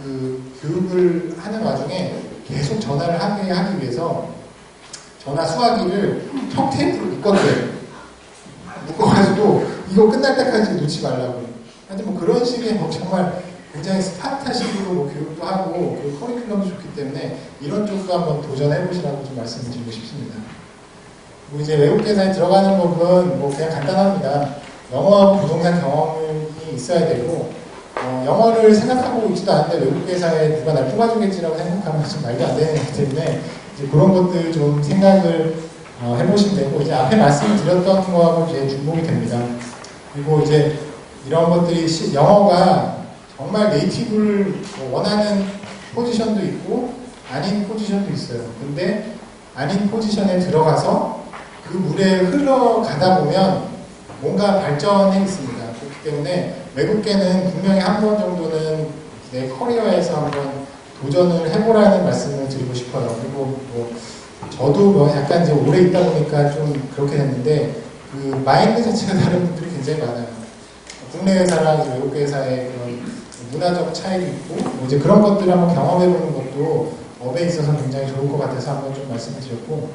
그 교육을 하는 와중에 계속 전화를 하기 위해서 전화 수화기를 턱 테이프로 묶었대요. 묶어가지고 이거 끝날 때까지 놓지 말라고. 하여튼 뭐 그런 식의 뭐 정말 굉장히 스파르타식으로 뭐 교육도 하고 그 커리큘럼도 좋기 때문에 이런 쪽도 한번 도전해보시라고 좀 말씀을 드리고 싶습니다. 뭐 이제 외국 회사에 들어가는 법은 뭐 그냥 간단합니다. 영어하고 부동산 경험이 있어야 되고, 영어를 생각하고 있지도 않은데 외국 회사에 누가 날 뽑아주겠지라고 생각하면 좀 말도 안 되는 거기 때문에 이제 그런 것들 좀 생각을 해보시면 되고, 이제 앞에 말씀을 드렸던 거하고 이제 중복이 됩니다. 그리고 이제 이런 것들이 영어가 정말 네이티브를 원하는 포지션도 있고 아닌 포지션도 있어요. 근데 아닌 포지션에 들어가서 그 물에 흘러가다 보면 뭔가 발전해 있습니다. 그렇기 때문에 외국계는 분명히 한 번 정도는 내 커리어에서 한번 도전을 해보라는 말씀을 드리고 싶어요. 그리고 뭐 저도 뭐 약간 이제 오래 있다 보니까 좀 그렇게 됐는데, 그 마인드 자체가 다른 분들이 굉장히 많아요. 국내 회사랑 외국 회사의 그런 문화적 차이도 있고, 뭐 이제 그런 것들을 한번 경험해보는 것도 업에 있어서 굉장히 좋을 것 같아서 한번 좀 말씀을 드렸고,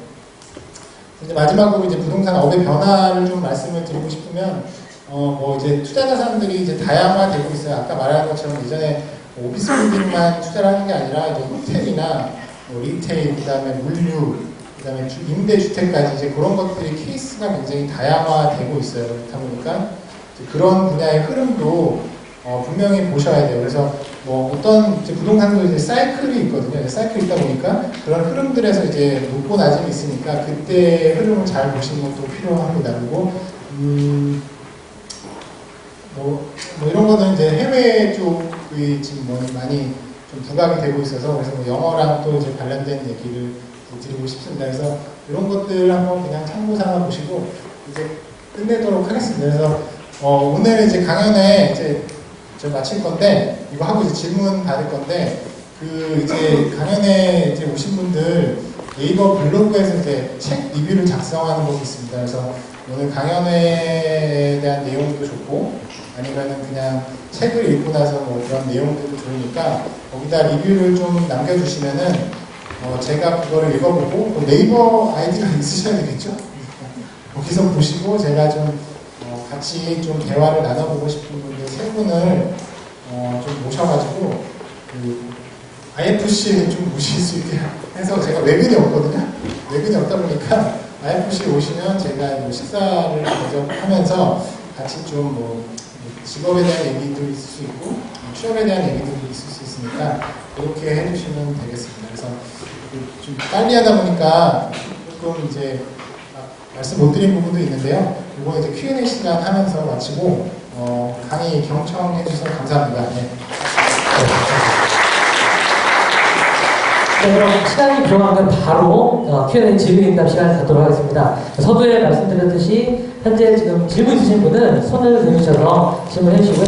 이제 마지막으로 이제 부동산 업의 변화를 좀 말씀을 드리고 싶으면, 뭐 이제 투자 자산들이 이제 다양화되고 있어요. 아까 말한 것처럼 예전에 오피스 빌딩만 투자를 하는 게 아니라 이제 호텔이나 뭐 리테일, 그 다음에 물류, 그 다음에 임대주택까지 이제 그런 것들이 케이스가 굉장히 다양화되고 있어요. 그렇다 보니까 그런 분야의 흐름도 분명히 보셔야 돼요. 그래서 뭐 어떤 이제 부동산도 이제 사이클이 있거든요. 이제 사이클이 있다 보니까 그런 흐름들에서 이제 높고 낮음이 있으니까 그때 흐름을 잘 보시는 것도 필요합니다. 그리고 뭐 이런 거는 이제 해외 쪽이 지금 뭐 많이 좀 부각이 되고 있어서, 그래서 뭐 영어랑 또 이제 관련된 얘기를 드리고 싶습니다. 그래서 이런 것들 한번 그냥 참고 삼아 보시고 이제 끝내도록 하겠습니다. 그래서 오늘 이제 강연에 이제 저 마칠 건데, 이거 하고 이제 질문 받을 건데, 그 이제 강연에 이제 오신 분들 네이버 블로그에서 이제 책 리뷰를 작성하는 것이 있습니다. 그래서 오늘 강연회에 대한 내용도 좋고 아니면은 그냥 책을 읽고 나서 뭐 그런 내용들도 좋으니까 거기다 리뷰를 좀 남겨주시면은 제가 그거를 읽어보고 또 네이버 아이디가 있으셔야 되겠죠? 거기서 보시고 제가 좀 같이 좀 대화를 나눠보고 싶은 분들 세 분을 좀 모셔가지고 그 IFC에 좀 모실 수 있게 해서 제가 외근이 없거든요. 외근이 없다 보니까 IFC에 오시면 제가 뭐 식사를 대접하면서 같이 좀 뭐 직업에 대한 얘기도 있을 수 있고 취업에 대한 얘기도 있을 수 있으니까 그렇게 해주시면 되겠습니다. 그래서 좀 빨리 하다 보니까 조금 이제 말씀 못 드린 부분도 있는데요. 이번에 이제 Q&A 시간 하면서 마치고 강의 경청해 주셔서 감사합니다. 네. 네, 그럼 시간이 들어가면 바로 Q&A 질의응답 시간을 갖도록 하겠습니다. 서두에 말씀드렸듯이 현재 지금 질문 있으신 분은 손을 들으셔서 질문해 주시고요.